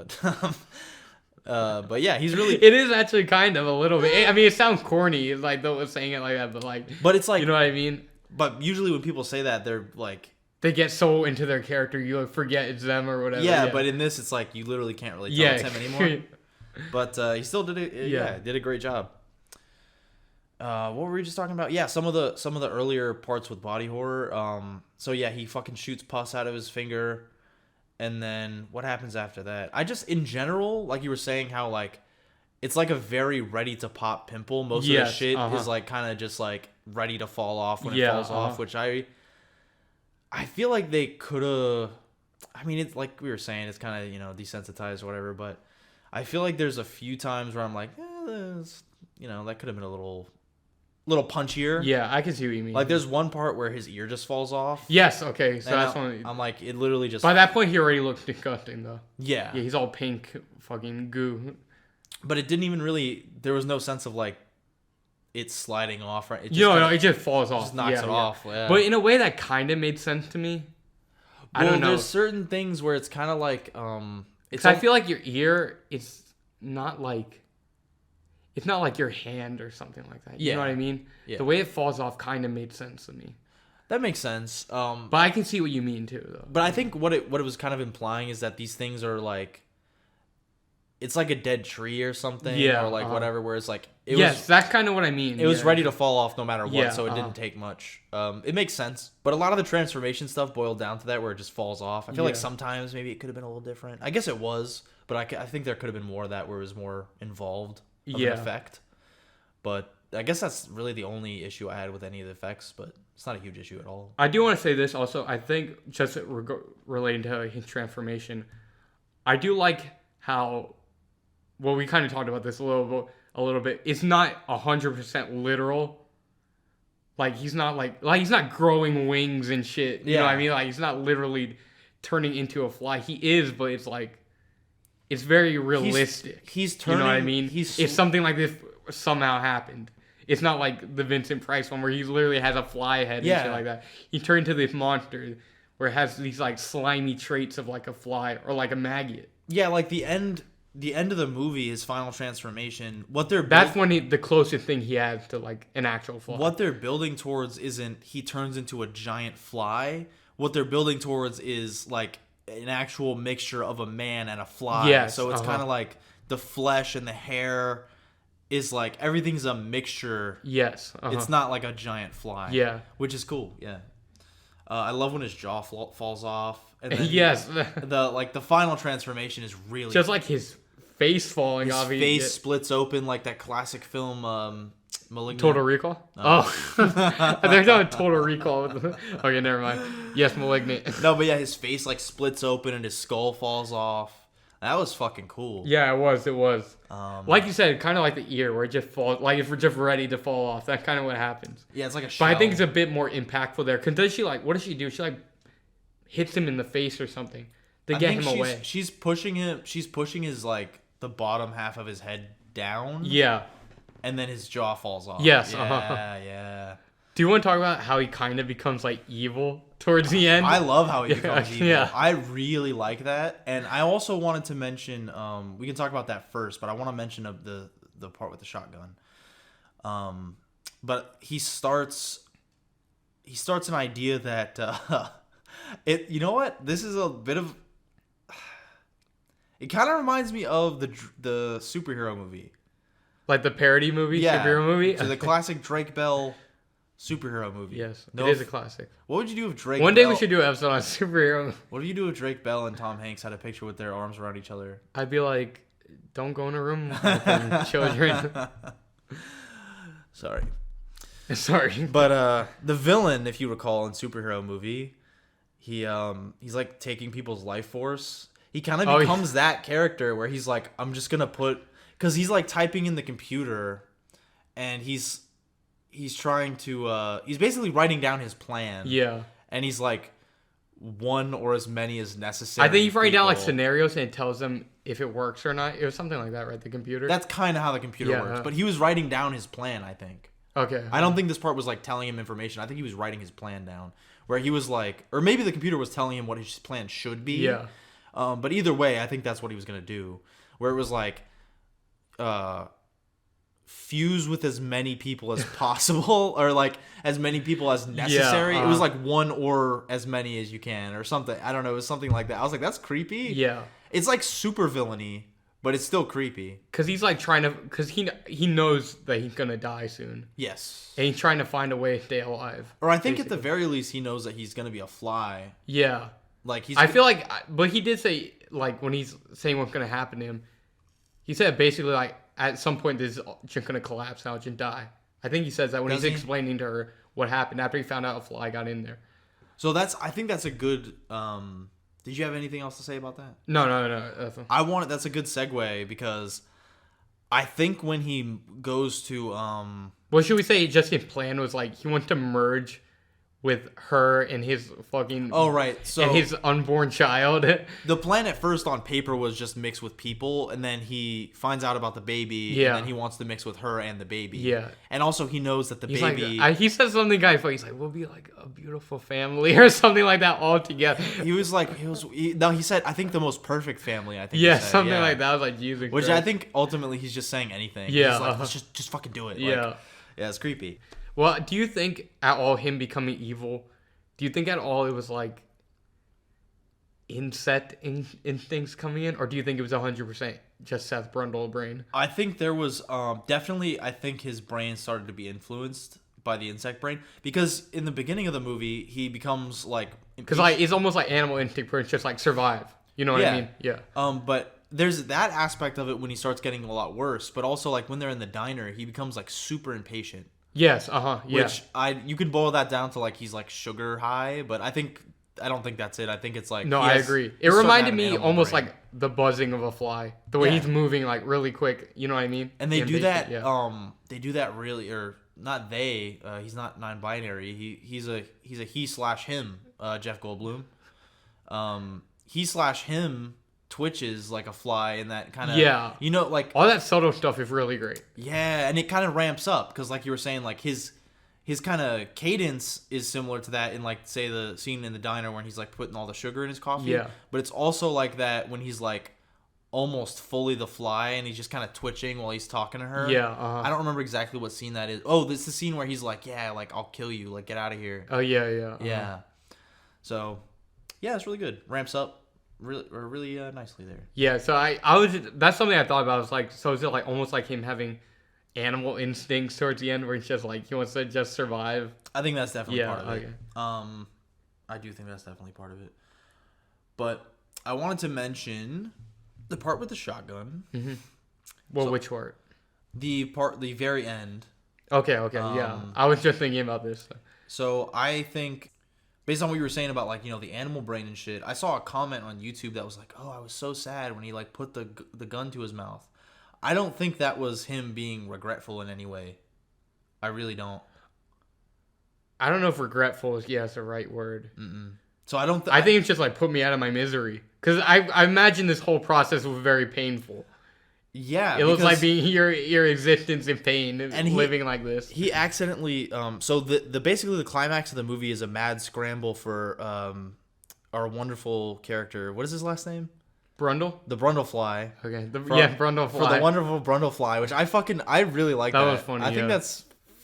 but yeah, he's really. It is actually kind of a little bit. I mean, it sounds corny, like though saying it like that, but it's like you know what I mean. But usually when people say that, they're like, they get so into their character, you like, forget it's them or whatever. Yeah, but in this, it's like you literally can't really tell it's him anymore. But he still did it. Yeah, did a great job. What were we just talking about? Yeah, some of the earlier parts with body horror. So yeah, he fucking shoots pus out of his finger, and then what happens after that? I just, in general, like you were saying, how like it's like a very ready to pop pimple. Most of the shit is like kind of just like ready to fall off when it falls off, which I feel like they could have. I mean, it's like we were saying, it's kind of desensitized or whatever, but I feel like there's a few times where I'm like, that could have been a little punchier. Yeah, I can see what you mean. Like there's one part where his ear just falls off. Yes, okay, so that's one. I'm like, it literally just. By that point, he already looked disgusting though. Yeah. Yeah, he's all pink, fucking goo. But it didn't even really. There was no sense of like it sliding off. Right? It just falls off. Just knocks it off. Yeah. But in a way, that kind of made sense to me. I don't know. There's certain things where it's kind of like I feel like your ear, it's not like your hand or something like that. You know what I mean? Yeah. The way it falls off kind of made sense to me. That makes sense. But I can see what you mean too, though. But I think what it was kind of implying is that these things are like, it's like a dead tree or something, or like whatever. Where it's like, that's kind of what I mean. It was ready to fall off no matter what, so it didn't take much. It makes sense, but a lot of the transformation stuff boiled down to that, where it just falls off. I feel like sometimes maybe it could have been a little different. I guess it was, but I think there could have been more of that where it was more involved of an effect. But I guess that's really the only issue I had with any of the effects, but it's not a huge issue at all. I do want to say this also. I think just relating to his transformation, I do like how, well, we kind of talked about this a little bit. It's not 100% literal. Like he's not he's not growing wings and shit. You know what I mean? Like he's not literally turning into a fly. He is, but it's like it's very realistic. He's turning. You know what I mean? If something like this somehow happened, it's not like the Vincent Price one where he literally has a fly head and shit like that. He turned into this monster where it has these like slimy traits of like a fly or like a maggot. Yeah, like the end of the movie, his final transformation, that's when the closest thing he has to like an actual fly. What they're building towards isn't he turns into a giant fly. What they're building towards is like an actual mixture of a man and a fly. Yes, so it's kind of like the flesh and the hair is like everything's a mixture. Yes. It's not like a giant fly. Yeah. Which is cool. Yeah. I love when his jaw falls off. And then yes. the final transformation is really just like his face falling off. His face splits open like that classic film, Malignant. Total Recall? Oh. There's no Total Recall. Okay, never mind. Yes, Malignant. No, but yeah, his face like splits open and his skull falls off. That was fucking cool. Yeah, it was. Like you said, kind of like the ear where it just falls, like if we're just ready to fall off. That's kind of what happens. Yeah, it's like a shell. But I think it's a bit more impactful there. Because does she what does she do? She hits him in the face or something to get him away. She's pushing him. She's pushing his like the bottom half of his head down. Yeah. And then his jaw falls off. Yes. Yeah. Do you want to talk about how he kind of becomes like evil towards the end? I love how he becomes evil. Yeah. I really like that. And I also wanted to mention, we can talk about that first, but I want to mention the part with the shotgun. But he starts an idea that you know what? This is a bit of, it kind of reminds me of the superhero movie. Like the parody movie, superhero movie? So the classic Drake Bell superhero movie. Yes, it is a classic. What would you do if Drake One day we should do an episode on superhero. What do you do if Drake Bell and Tom Hanks had a picture with their arms around each other? I'd be like, don't go in a room with children. Sorry. But the villain, if you recall, in superhero movie, he's like taking people's life force. He kind of becomes that character where he's like, I'm just gonna because he's like typing in the computer, and he's trying to he's basically writing down his plan. Yeah. And he's like one or as many as necessary. I think he's writing down like scenarios and it tells them if it works or not. It was something like that, right? The computer. That's kind of how the computer works. But he was writing down his plan, I think. Okay. I don't think this part was like telling him information. I think he was writing his plan down, where he was like, or maybe the computer was telling him what his plan should be. Yeah. But either way, I think that's what he was gonna do. Where it was like, fuse with as many people as possible, or like as many people as necessary. It was like one or as many as you can, or something. I don't know. It was something like that. I was like, that's creepy. Yeah. It's like super villainy, but it's still creepy. Because he's like trying to, because he knows that he's gonna die soon. Yes. And he's trying to find a way to stay alive. Or I think at the very least he knows that he's gonna be a fly. Yeah. Like I feel like, but he did say, like, when he's saying what's gonna happen to him, he said basically like at some point this is just gonna collapse now and die. I think he says that when he's explaining to her what happened after he found out a fly got in there. So I think that's a good. Did you have anything else to say about that? No. That's a good segue because I think when he goes to what should we say? Just his plan was like he wants to merge with her and his fucking so and his unborn child. The plan at first on paper was just mix with people, and then he finds out about the baby, and then he wants to mix with her and the baby. Yeah, and also he knows that he's baby. Like, he says something, guys, but he's like, we'll be like a beautiful family or something like that all together. He said, I think the most perfect family. I think. Yeah, something like that. I was like, Jesus. Which Christ. I think ultimately he's just saying anything. Yeah, he's like, let's just fucking do it. Yeah, like, yeah, it's creepy. Well, do you think at all him becoming evil? Do you think at all it was like instincts coming in, or do you think it was 100% just Seth Brundle brain? I think there was definitely. I think his brain started to be influenced by the insect brain because in the beginning of the movie he becomes like because like it's almost like animal instinct where it's just like survive. You know what I mean? Yeah. But there's that aspect of it when he starts getting a lot worse, but also like when they're in the diner, he becomes like super impatient. Yes, yeah. Which you can boil that down to like he's like sugar high, but I don't think that's it. I think it's like I agree. It reminded me almost like the buzzing of a fly, the way he's moving like really quick. You know what I mean? And they do that. Yeah. They do that really, or not they. He's not non-binary. He's a he/him. Jeff Goldblum. He/him twitches like a fly, and that kind of like all that subtle stuff is really great. Yeah, and it kind of ramps up because like you were saying, like his kind of cadence is similar to that in like say the scene in the diner when he's like putting all the sugar in his coffee. Yeah, but it's also like that when he's like almost fully the fly and he's just kind of twitching while he's talking to her. Yeah, I don't remember exactly what scene that is. Oh, this is the scene where he's like, yeah, like I'll kill you, like get out of here. Oh yeah. Yeah. So yeah, it's really good. Ramps up. Really nicely there. Yeah, so that's something I thought about. It's like, so is it like almost like him having animal instincts towards the end, where it's just like he wants to just survive? I think that's definitely part of okay. it. I do think that's definitely part of it. But I wanted to mention the part with the shotgun. Mm-hmm. Well, which part? The very end. Okay, yeah. I was just thinking about this. So I think, based on what you were saying about like the animal brain and shit, I saw a comment on YouTube that was like, "Oh, I was so sad when he like put the gun to his mouth." I don't think that was him being regretful in any way. I really don't. I don't know if regretful is the right word. Mm-mm. So I don't. I think it's just like put me out of my misery because I imagine this whole process was very painful. Yeah, it looks like being your existence in pain and living like this. He accidentally so the basically the climax of the movie is a mad scramble for our wonderful character. What is his last name? Brundle? The Brundlefly. Okay. Brundlefly. For the wonderful Brundlefly, which I really like that. That was funny. I think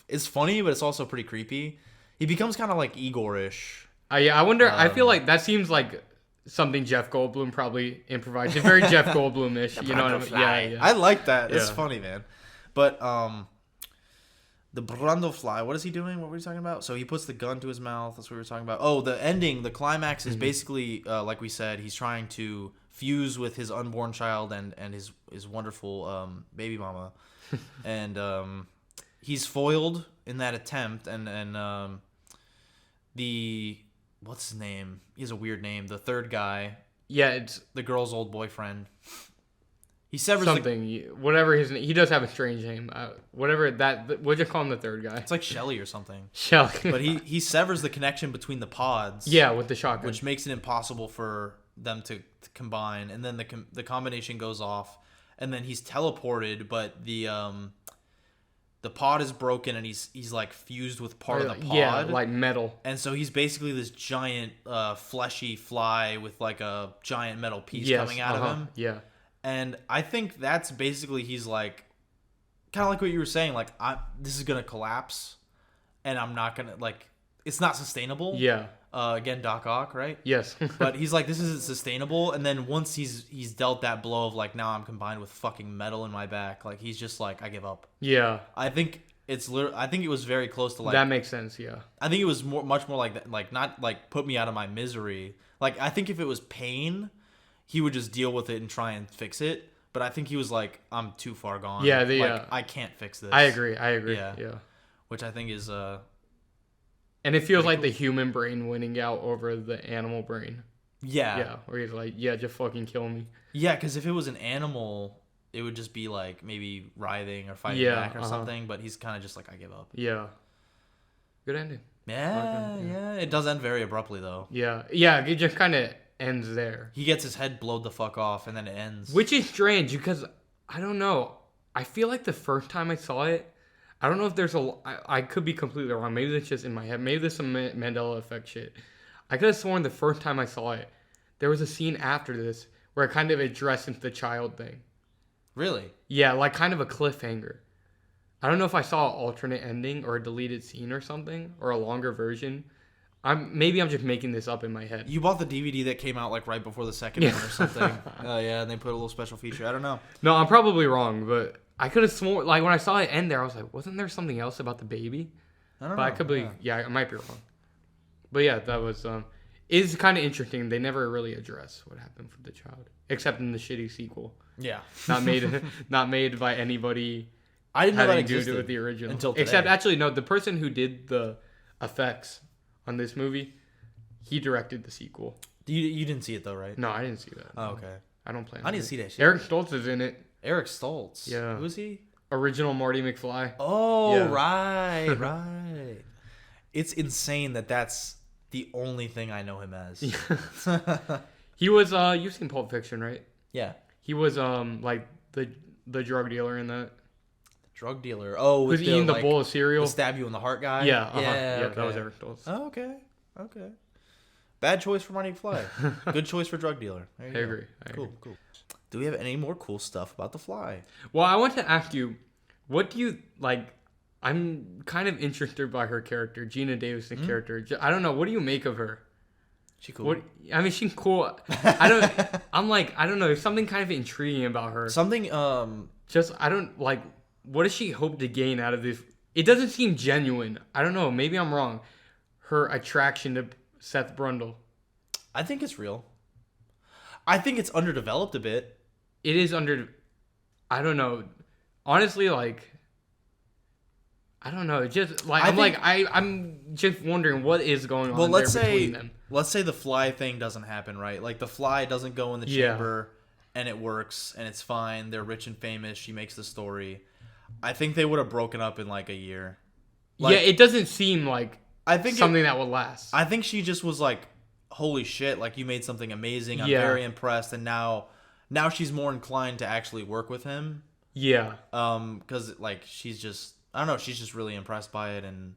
it's funny, but it's also pretty creepy. He becomes kind of like Igor-ish. I wonder. I feel like that seems like something Jeff Goldblum probably improvised. It's very Jeff Goldblum-ish. You know what I mean? Yeah. I like that. It's funny, man. But the Brundlefly, what is he doing? What were we talking about? So he puts the gun to his mouth. That's what we were talking about. Oh, the ending, the climax is basically, like we said, he's trying to fuse with his unborn child and his wonderful baby mama. And he's foiled in that attempt. And the... What's his name? He has a weird name. The third guy. Yeah, it's the girl's old boyfriend. He severs whatever his name. He does have a strange name. Whatever that. What'd you call him? The third guy. It's like Shelly or something. Shelly. But he severs the connection between the pods. Yeah, with the shotgun, which makes it impossible for them to combine. And then the combination goes off, and then he's teleported. But the pod is broken, and he's like fused with part of the pod. Yeah, like metal. And so he's basically this giant, fleshy fly with like a giant metal piece coming out of him. Yeah. And I think that's basically he's like kind of like what you were saying. Like, this is gonna collapse, and I'm not gonna like. It's not sustainable. Yeah. Again, Doc Ock, right? Yes. But he's like, this isn't sustainable. And then once he's dealt that blow of like, now I'm combined with fucking metal in my back. Like, he's just like, I give up. Yeah. I think I think it was very close to like. That makes sense. Yeah. I think it was much more like that. Like, not like put me out of my misery. Like, I think if it was pain, he would just deal with it and try and fix it. But I think he was like, I'm too far gone. Yeah. I can't fix this. I agree. Yeah. Yeah. Which I think is And it feels like the human brain winning out over the animal brain. Yeah. Yeah. Where he's like, yeah, just fucking kill me. Yeah, because if it was an animal, it would just be like maybe writhing or fighting back or something. But he's kind of just like, I give up. Yeah. Good ending. Yeah. It does end very abruptly though. Yeah. Yeah. It just kind of ends there. He gets his head blowed the fuck off and then it ends. Which is strange because I don't know. I feel like the first time I saw it, I don't know if there's I could be completely wrong. Maybe it's just in my head. Maybe there's some Mandela effect shit. I could have sworn the first time I saw it, there was a scene after this where it kind of addressed into the child thing. Really? Yeah, like kind of a cliffhanger. I don't know if I saw an alternate ending or a deleted scene or something or a longer version. Maybe I'm just making this up in my head. You bought the DVD that came out like right before the second one or something. Yeah, and they put a little special feature. I don't know. No, I'm probably wrong, but I could have sworn, like when I saw it end there, I was like, wasn't there something else about the baby? I don't know. But I could be, yeah, I might be wrong. But yeah, that was, is kind of interesting. They never really address what happened for the child, except in the shitty sequel. Yeah. Not made by anybody. I didn't know that having to existed do with the original. until today. Except, actually, no, the person who did the effects on this movie, he directed the sequel. You didn't see it though, right? No, I didn't see that. Oh, okay. I don't plan. I need to see that shit. Eric Stoltz is in it. Eric Stoltz. Yeah. Who is he? Original Marty McFly. Oh, Yeah. right. It's insane that that's the only thing I know him as. He was you've seen Pulp Fiction, right? Yeah. He was like the drug dealer in that. Drug dealer. Oh, Who's eating the bowl of cereal? The stab you in the heart guy? Yeah, Yeah, yeah, okay. that was Eric Stoltz. Oh, okay. Bad choice for Marty McFly. Good choice for drug dealer. There you I go. agree. Cool. Do we have any more cool stuff about the Fly? Well, I want to ask you, what do you like? I'm kind of interested by her character, Gina Davis's character. I don't know. What do you make of her? She cool. What? I mean, she's cool. I'm like, I don't know. There's something kind of intriguing about her. Something. Just I don't like. What does she hope to gain out of this? It doesn't seem genuine. I don't know. Maybe I'm wrong. Her attraction to Seth Brundle. I think it's real. I think it's underdeveloped a bit. It is under. I don't know. Honestly, like. I don't know. Just like I'm just wondering what is going on. Well, let's between them. Let's say the Fly thing doesn't happen, right? Like the Fly doesn't go in the chamber, and it works, and it's fine. They're rich and famous. She makes the story. I think they would have broken up in like a year. Like, yeah, it doesn't seem like something that would last. I think she just was like, "Holy shit! Like you made something amazing. I'm very impressed." And now she's more inclined to actually work with him. Yeah. Because like she's just. I don't know. She's just really impressed by it, and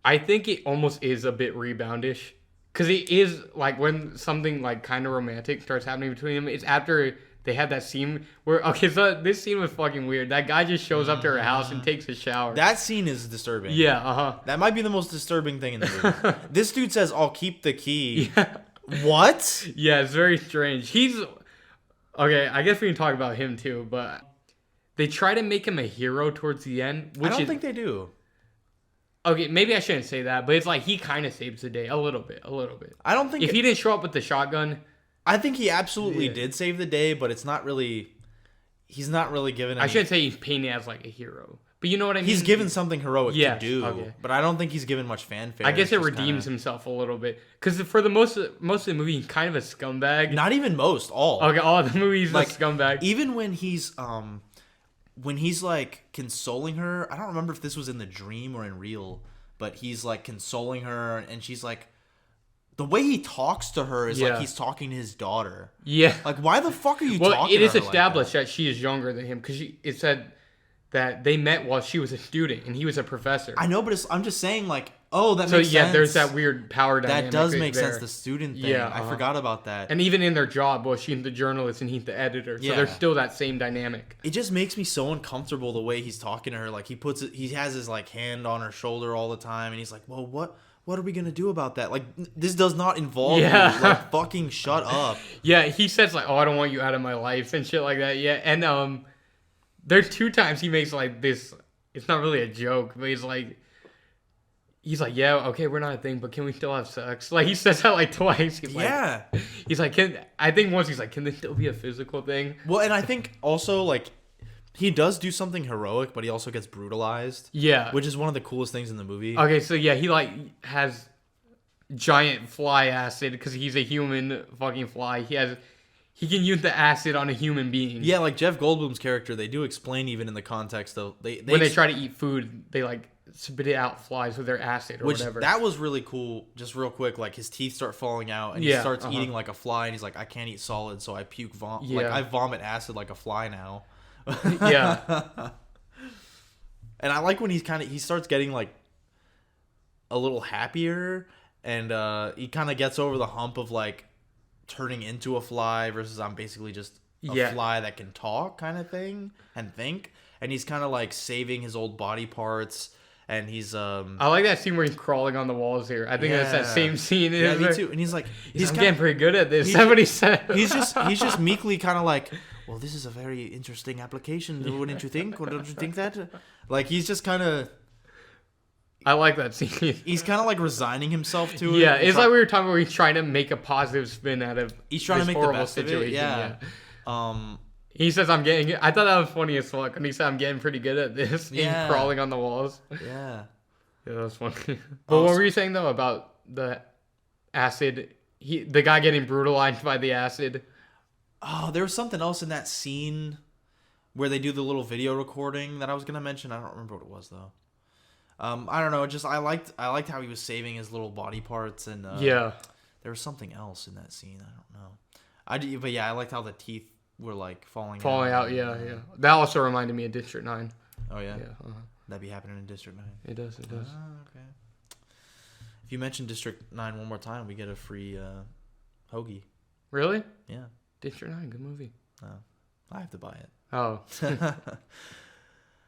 I think it almost is a bit reboundish, because it is like when something like kind of romantic starts happening between them. It's after they had that scene where so this scene was fucking weird. That guy just shows up to her house and takes a shower. That scene is disturbing. Yeah, That might be the most disturbing thing in the movie. This dude says, "I'll keep the key." Yeah. What? Yeah, it's very strange. He's okay. I guess we can talk about him too, but. They try to make him a hero towards the end. Which I don't think they do. Okay, maybe I shouldn't say that, but it's like he kind of saves the day a little bit. I don't think... If he didn't show up with the shotgun... I think he absolutely did save the day, but it's not really... He's not really given... I shouldn't say he's painted as like a hero. But you know what I mean? He's given something heroic to do, but I don't think he's given much fanfare. I guess it redeems himself a little bit. Because for the most of the movie, he's kind of a scumbag. Not even most, all. Okay, all of the movies like, a scumbag. Even when he's like consoling her, I don't remember if this was in the dream or in real, but he's like consoling her, and she's like, the way he talks to her is like he's talking to his daughter. Yeah. Like, why the fuck are you talking to her? Well, it is established that she is younger than him, because it said that they met while she was a student and he was a professor. I know, but I'm just saying, like, Oh, that makes sense. So yeah, there's that weird power dynamic. That does make there. sense. The student thing. Yeah, I forgot about that. And even in their job, well, she's the journalist and he's the editor, so there's still that same dynamic. It just makes me so uncomfortable the way he's talking to her. Like he has his like hand on her shoulder all the time, and he's like, "Well, what are we gonna do about that? Like, this does not involve you. Like, fucking shut up." Yeah, he says like, "Oh, I don't want you out of my life" and shit like that. Yeah, and there's 2 times he makes like this. It's not really a joke, but he's like, "Yeah, okay, we're not a thing, but can we still have sex?" Like he says that like twice. He's like, I think once he's like, "Can this still be a physical thing?" Well, and I think also like he does do something heroic, but he also gets brutalized. Yeah, which is one of the coolest things in the movie. Okay, so yeah, he like has giant fly acid because he's a human fucking fly. He can use the acid on a human being. Yeah, like Jeff Goldblum's character, they do explain even in the context of when they try to eat food, they like spit it out flies with their acid or whatever. That was really cool. Just real quick, like his teeth start falling out and he starts eating like a fly, and he's like, "I can't eat solid, so I puke vomit. Like I vomit acid like a fly now." Yeah. And I like when he starts getting like a little happier, and he kind of gets over the hump of like turning into a fly versus I'm basically just a fly that can talk kind of thing and think. And he's kind of like saving his old body parts, and he's I like that scene where he's crawling on the walls here. I think that's that same scene. Yeah, me too. And he's like, I'm getting pretty good at this. Somebody said he's just meekly kind of like, "Well, this is a very interesting application, wouldn't you think? Or don't you think that?" Like he's just kind of. I like that scene. He's kind of like resigning himself to it. Yeah, it's like we were talking about. He's trying to make a positive spin out of. He's trying to make the best situation. Of it. Yeah. He says, "I'm getting." I thought that was funny as fuck when he said, "I'm getting pretty good at this." Yeah. He's crawling on the walls. Yeah. Yeah, that was funny. But what were you saying though about the acid? The guy getting brutalized by the acid. Oh, there was something else in that scene where they do the little video recording that I was gonna mention. I don't remember what it was though. I don't know. Just I liked how he was saving his little body parts, and there was something else in that scene. I don't know. But yeah, I liked how the teeth were like falling out. Yeah. That also reminded me of District 9. Oh yeah. Yeah. That'd be happening in District 9. It does. Oh, okay. If you mention District 9 one more time, we get a free hoagie. Really? Yeah. District 9, good movie. Oh, I have to buy it. Oh.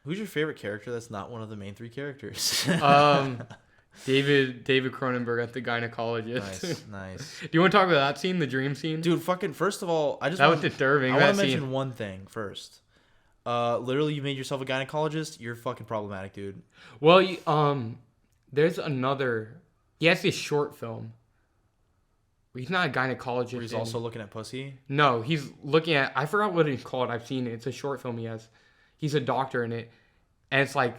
Who's your favorite character that's not one of the main 3 characters? David Cronenberg at the gynecologist. Nice. Do you want to talk about that scene, the dream scene? Dude, fucking, first of all, that was disturbing. I want to mention one thing first. Literally, you made yourself a gynecologist. You're fucking problematic, dude. Well, there's another. He has this short film. He's not a gynecologist. Where he's also looking at pussy? No, he's looking at. I forgot what it's called. I've seen it. It's a short film he has. He's a doctor in it, and it's like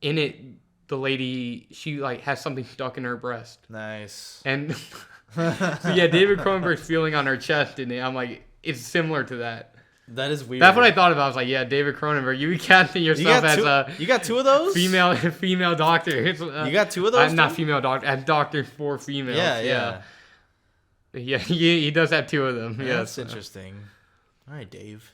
in it, the lady she like has something stuck in her breast. Nice. And so yeah, David Cronenberg's feeling on her chest, and I'm like, it's similar to that. That is weird. That's what I thought about. I was like, yeah, David Cronenberg, you casting yourself as a. You got 2 of those? Female doctor. You got 2 of those? Not female doctor. As doctor for females. Yeah. Yeah, he does have 2 of them. Yeah, that's interesting. All right, Dave.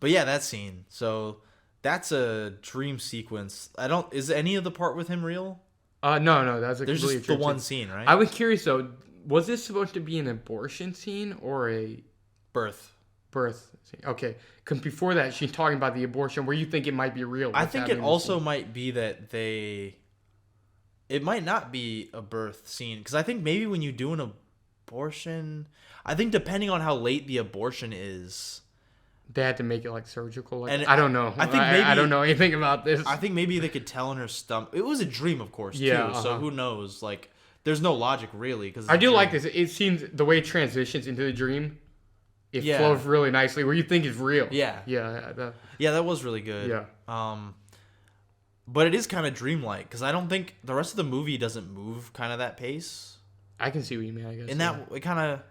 But yeah, that scene. So that's a dream sequence. Is any of the part with him real? No, that's a There's just the one scene, right? I was curious though. Was this supposed to be an abortion scene or a birth scene? Okay, because before that, she's talking about the abortion. Where you think it might be real? I think it also might be that it might not be a birth scene, because I think maybe when you do an abortion, I think depending on how late the abortion is, they had to make it like surgical. Like, and I don't know. I think maybe I don't know anything about this. I think maybe they could tell in her stomach. It was a dream, of course, too. Yeah, So who knows? Like, there's no logic really. Because I do like this. It seems the way it transitions into the dream, it flows really nicely. Where you think it's real. Yeah. That was really good. Yeah. But it is kind of dreamlike, because I don't think the rest of the movie doesn't move kind of that pace. I can see what you mean, I guess. In that, it kind of,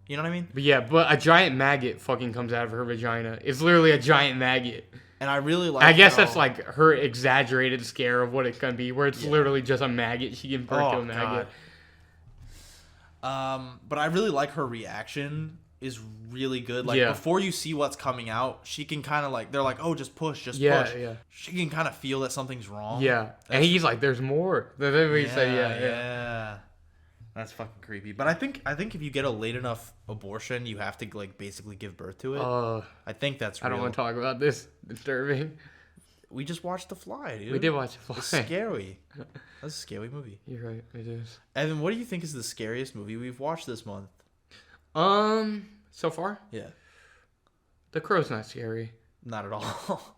you know what I mean? But a giant maggot fucking comes out of her vagina. It's literally a giant maggot. And I really like I guess that's like her exaggerated scare of what it can be, where it's literally just a maggot. She can birth to a maggot. But I really like her reaction is really good. Like, Yeah. before you see what's coming out, she can kind of, like, they're like, oh, just push. Yeah. She can kind of feel that something's wrong. Yeah. And he's like, there's more. That's what he said, yeah. That's fucking creepy. But I think if you get a late enough abortion, you have to, like, basically give birth to it. I think that's real. I don't want to talk about this. Disturbing. We just watched The Fly, dude. We did watch The Fly. It's scary. That's a scary movie. You're right. It is. Evan, what do you think is the scariest movie we've watched this month? So far? Yeah. The Crow's not scary. Not at all.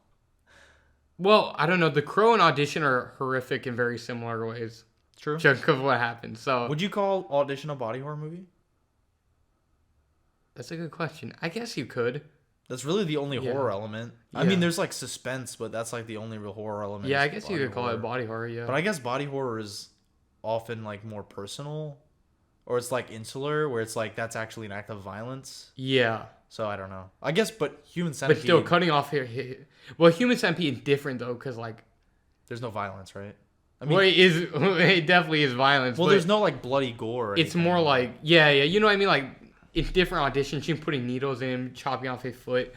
Well, I don't know. The Crow and Audition are horrific in very similar ways. True. Just of what happened. So. Would you call Audition a body horror movie? That's a good question. I guess you could. That's really the only horror element. Yeah. I mean, there's like suspense, but that's like the only real horror element. Yeah, I guess you could call it body horror, yeah. But I guess body horror is often like more personal, or it's like insular, where it's like that's actually an act of violence. Yeah. So I don't know. I guess, but Human Centipede. But still, cutting off here. Well, Human Centipede is different though, because like. There's no violence, right? I mean, well, it definitely is violence. Well, there's no like bloody gore. Or it's anything. more like you know what I mean. Like in different auditions, you're putting needles in him, chopping off his foot.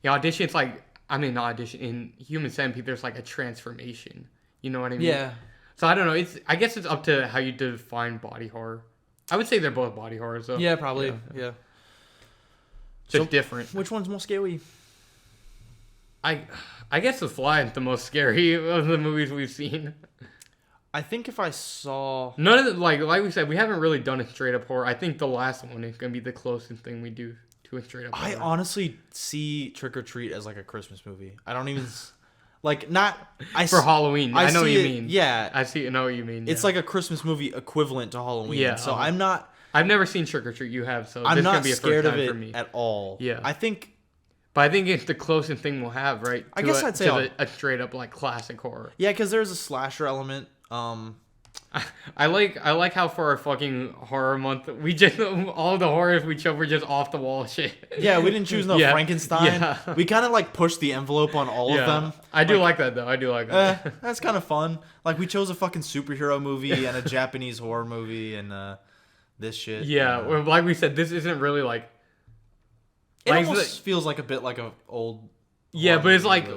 In audition, it's like not audition. In Human Centipede, there's like a transformation. You know what I mean? Yeah. So I don't know. I guess it's up to how you define body horror. I would say they're both body horror. So yeah, probably. Yeah. Just different. Which one's more scary? I guess The Fly is the most scary of the movies we've seen. I think if I saw none of the like we said, we haven't really done a straight up horror. I think the last one is gonna be the closest thing we do to a straight up horror. I honestly see Trick or Treat as like a Christmas movie. I don't even like not for Halloween. I know what you mean. Yeah, I know what you mean. It's like a Christmas movie equivalent to Halloween. Yeah. So I'm not. I've never seen Trick or Treat. You have, so I'm this not gonna be a scared first of time it for me at all. Yeah. But I think it's the closest thing we'll have, right? I guess I'd say a straight up like classic horror. Yeah, because there's a slasher element. I like how for our fucking horror month we just all the horrors we chose were just off the wall shit. Yeah, we didn't choose Frankenstein. Yeah. We kind of like pushed the envelope on all of them. I do like that though. I do like that. That's kind of fun. Like we chose a fucking superhero movie and a Japanese horror movie and this shit. Yeah, like we said, this isn't really like. It almost feels like a bit like a old. Yeah, but it's like.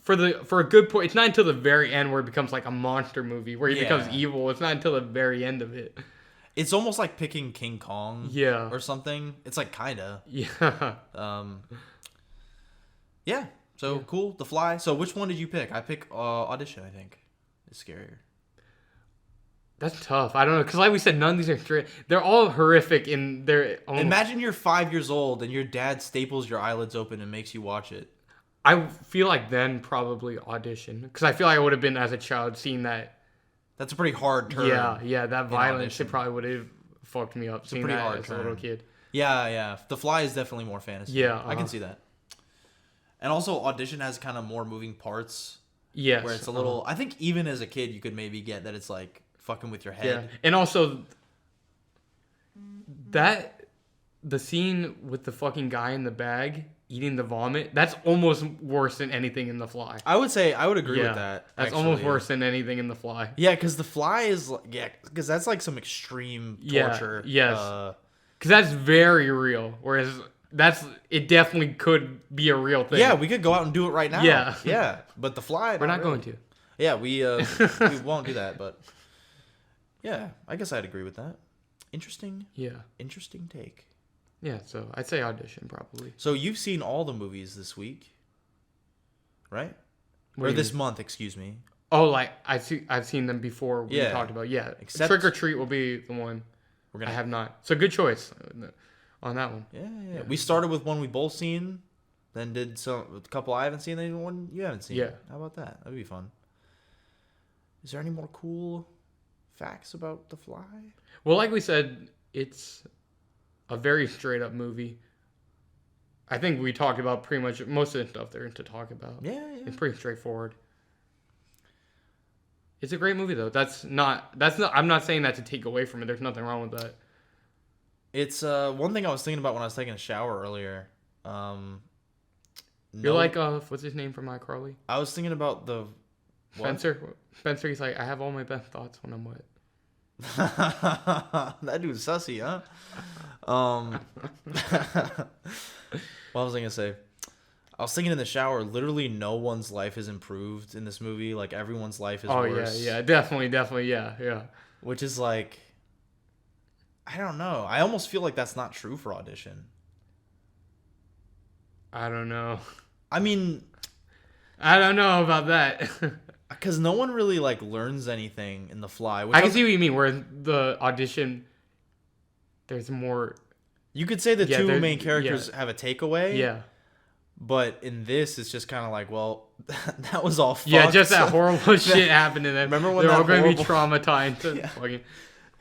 For a good point, it's not until the very end where it becomes like a monster movie where he becomes evil. It's not until the very end of it. It's almost like picking King Kong, or something. It's like kinda, yeah. So cool, The Fly. So which one did you pick? I pick Audition. I think it's scarier. That's tough. I don't know because, like we said, none of these are straight. They're all horrific in their own. Imagine you're 5 years old and your dad staples your eyelids open and makes you watch it. I feel like then probably Audition because I feel like I would have been as a child seeing that. That's a pretty hard turn. Yeah, that violence it probably would have fucked me up. It's a pretty hard as a little kid. Yeah. The Fly is definitely more fantasy. Yeah, I can see that. And also Audition has kind of more moving parts. Yes, where it's a little. I think even as a kid you could maybe get that it's like fucking with your head. Yeah, and also that the scene with the fucking guy in the bag eating the vomit, that's almost worse than anything in The Fly. I would agree with that. That's almost worse than anything in The Fly. Yeah, because The Fly is because that's like some extreme torture. Yes. Because that's very real. Whereas it definitely could be a real thing. Yeah, we could go out and do it right now. Yeah. But The Fly, we're not going to. Yeah, we won't do that. But yeah, I guess I'd agree with that. Interesting. Yeah. Interesting take. Yeah, so I'd say Audition probably. So you've seen all the movies this week, right? Or this month, excuse me. Oh, like I've seen them before. We talked about Except Trick or Treat will be the one. I have not. So good choice on that one. Yeah. We started with one we both seen, then did a couple I haven't seen, then one you haven't seen. Yeah. How about that? That'd be fun. Is there any more cool facts about The Fly? Well, like we said, it's a very straight up movie. I think we talked about pretty much most of the stuff they're to talk about. Yeah. It's pretty straightforward. It's a great movie though. I'm not saying that to take away from it. There's nothing wrong with that. It's one thing I was thinking about when I was taking a shower earlier. You're like what's his name from iCarly? I was thinking about the Spencer. Spencer, he's like, I have all my best thoughts when I'm wet. That dude's sussy, huh? What was I gonna say? I was thinking in the shower, literally no one's life is improved in this movie. Like, everyone's life is worse. Yeah, definitely, yeah. Which is like, I don't know. I almost feel like that's not true for Audition. I don't know. I mean, I don't know about that. because no one really like learns anything in The Fly. I can see what you mean. Where the Audition, there's more. You could say the two main characters yeah. have a takeaway. Yeah. But in this, it's just kind of like, well, that was all fucked. Yeah, just that horrible shit happened to them. Remember when they're all that going to be horrible- traumatized? Yeah. Fucking,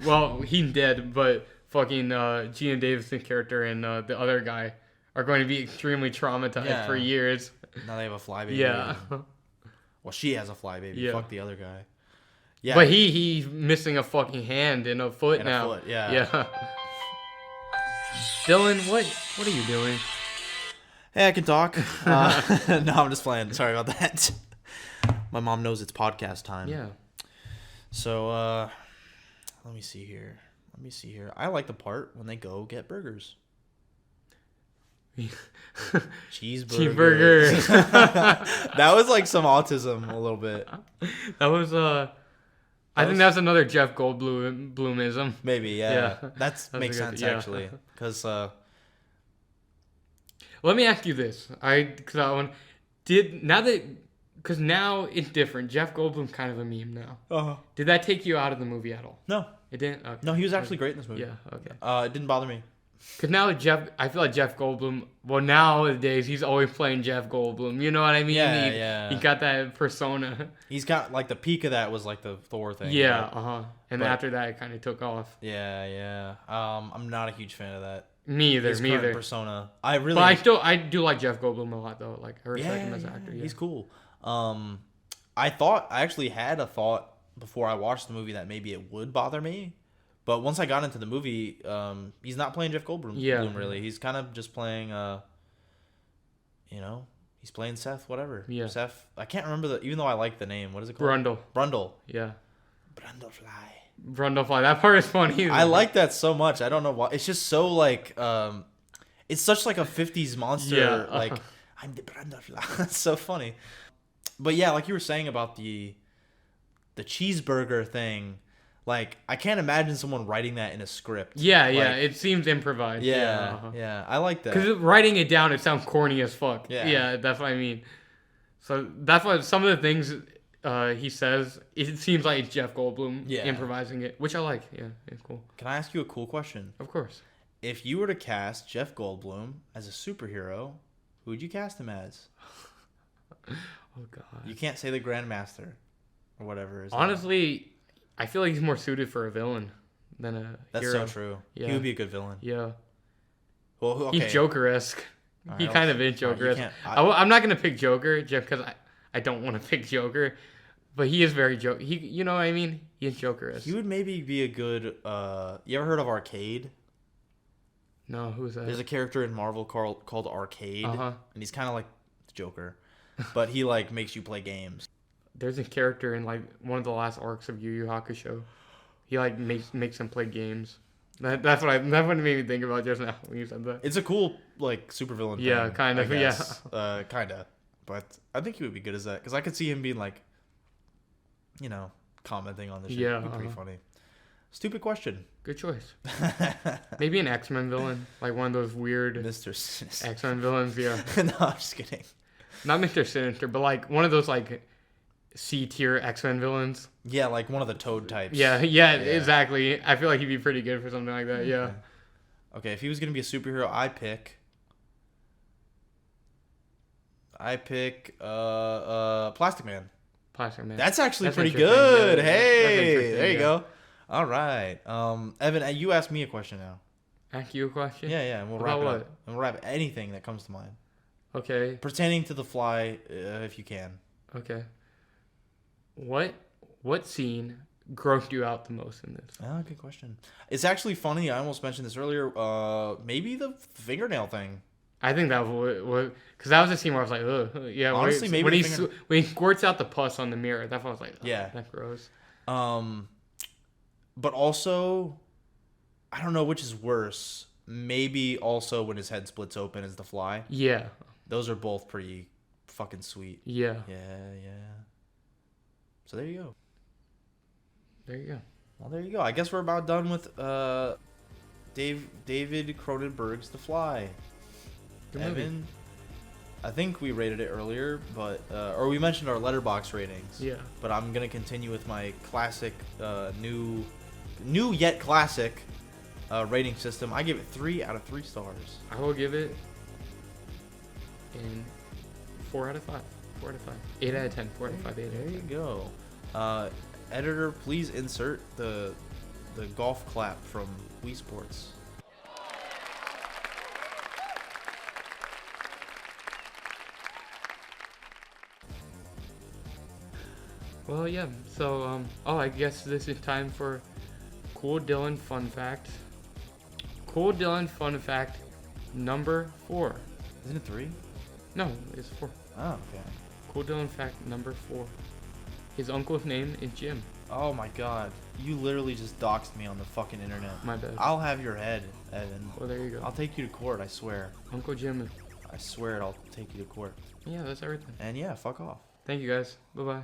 well, he's dead, but fucking Gina Davison's character and the other guy are going to be extremely traumatized for years. Now they have a fly baby. Yeah. Well, she has a fly baby. Yeah. Fuck the other guy. Yeah. But he's missing a fucking hand and a foot And a now. foot, yeah. Yeah. Dylan, what are you doing? Hey, I can talk. No, I'm just playing. Sorry about that. My mom knows it's podcast time. Yeah. So, let me see here. I like the part when they go get burgers. Cheeseburgers. That was like some autism a little bit. That was I think that's another Jeff Goldblumism. Maybe, yeah. That makes a good- sense, yeah. actually. Because, Let me ask you this. Because now it's different. Jeff Goldblum's kind of a meme now. Did that take you out of the movie at all? No. It didn't? Okay. No, he was actually great in this movie. Yeah, okay. It didn't bother me. Because now I feel like Jeff Goldblum, well, nowadays, he's always playing Jeff Goldblum. You know what I mean? Yeah. He got that persona. He's got, like, the peak of that was, like, the Thor thing. Yeah, right? And after that, it kind of took off. Yeah. I'm not a huge fan of that. Me either. His current persona. I do like Jeff Goldblum a lot, though. Like, I respect him as an actor. Yeah. He's cool. I actually had a thought before I watched the movie that maybe it would bother me. But once I got into the movie, he's not playing Jeff Goldblum. Bloom, really. He's kind of just playing, he's playing Seth, whatever. Yeah. Seth. I can't remember even though I like the name. What is it called? Brundle. Yeah. Brundlefly. Brundlefly. That part is funny. I like that so much. I don't know why. It's just so like, it's such like a 50s monster. Yeah. Like, I'm the Brundlefly. It's so funny. But yeah, like you were saying about the cheeseburger thing. Like, I can't imagine someone writing that in a script. Yeah. Like, It seems improvised. Yeah. I like that. Because writing it down, it sounds corny as fuck. Yeah. That's what I mean. So that's why some of the things he says, it seems like it's Jeff Goldblum improvising it, which I like. Yeah, it's cool. Can I ask you a cool question? Of course. If you were to cast Jeff Goldblum as a superhero, who would you cast him as? Oh, God. You can't say the Grandmaster or whatever. Honestly, I feel like he's more suited for a villain than a hero. That's so true. Yeah. He would be a good villain. Yeah. Well, okay. He's Joker-esque. Right, he kind of is Joker-esque. I'm not going to pick Joker just because I don't want to pick Joker. But he is very Joker. You know what I mean? He is Joker-esque. He would maybe be a good... you ever heard of Arcade? No, who's that? There's a character in Marvel called Arcade. And he's kind of like the Joker. But he like makes you play games. There's a character in like one of the last arcs of Yu Yu Hakusho. He like makes him play games. That's what it made me think about just now when you said that. It's a cool like supervillain. Yeah, thing, kind of. I guess. Yeah, kind of. But I think he would be good as that because I could see him being like, commenting on the shit. Yeah, It'd be pretty funny. Stupid question. Good choice. Maybe an X-Men villain, like one of those weird Mr. Sinister. X-Men villains. Yeah. No, I'm just kidding. Not Mr. Sinister, but like one of those like C-tier X-Men villains. Yeah, like one of the Toad types. Yeah, exactly. I feel like he'd be pretty good for something like that. Yeah. Okay, if he was gonna be a superhero, I pick Plastic Man. Plastic Man. That's actually pretty interesting. good. Yeah, Hey, there you go. All right. Evan, you ask me a question now. Ask you a question? Yeah, and we'll wrap it up. And we'll wrap anything that comes to mind. Okay. Pertaining to The Fly, if you can. Okay. What scene grossed you out the most in this? Oh, good question. It's actually funny. I almost mentioned this earlier. Maybe the fingernail thing. I think that was because that was a scene where I was like, ugh. Yeah. Honestly, maybe when he squirts out the pus on the mirror, that's what I was like, yeah, that's gross. but also, I don't know which is worse. Maybe also when his head splits open as the fly. Yeah. Those are both pretty fucking sweet. Yeah. Yeah. So there you go. There you go. Well, there you go. I guess we're about done with David Cronenberg's The Fly. Good Evan, movie. I think we rated it earlier, but or we mentioned our letterbox ratings. Yeah. But I'm gonna continue with my classic, new yet classic rating system. I give it 3 out of 3 stars. I will give it in 4 out of 5. 4 out of 5. 8 out of 10. 4 out of 5. 8 out of 10. There you go. Editor, please insert the golf clap from Wii Sports. Well, yeah. So, I guess this is time for Cool Dylan Fun Fact. Cool Dylan Fun Fact number 4. Isn't it 3? No, it's 4. Oh, okay. Cool Dylan Fact number 4. His uncle's name is Jim. Oh my god. You literally just doxed me on the fucking internet. My bad. I'll have your head, Evan. Well, there you go. I'll take you to court, I swear. Uncle Jim. I swear I'll take you to court. Yeah, that's everything. And yeah, fuck off. Thank you, guys. Bye-bye.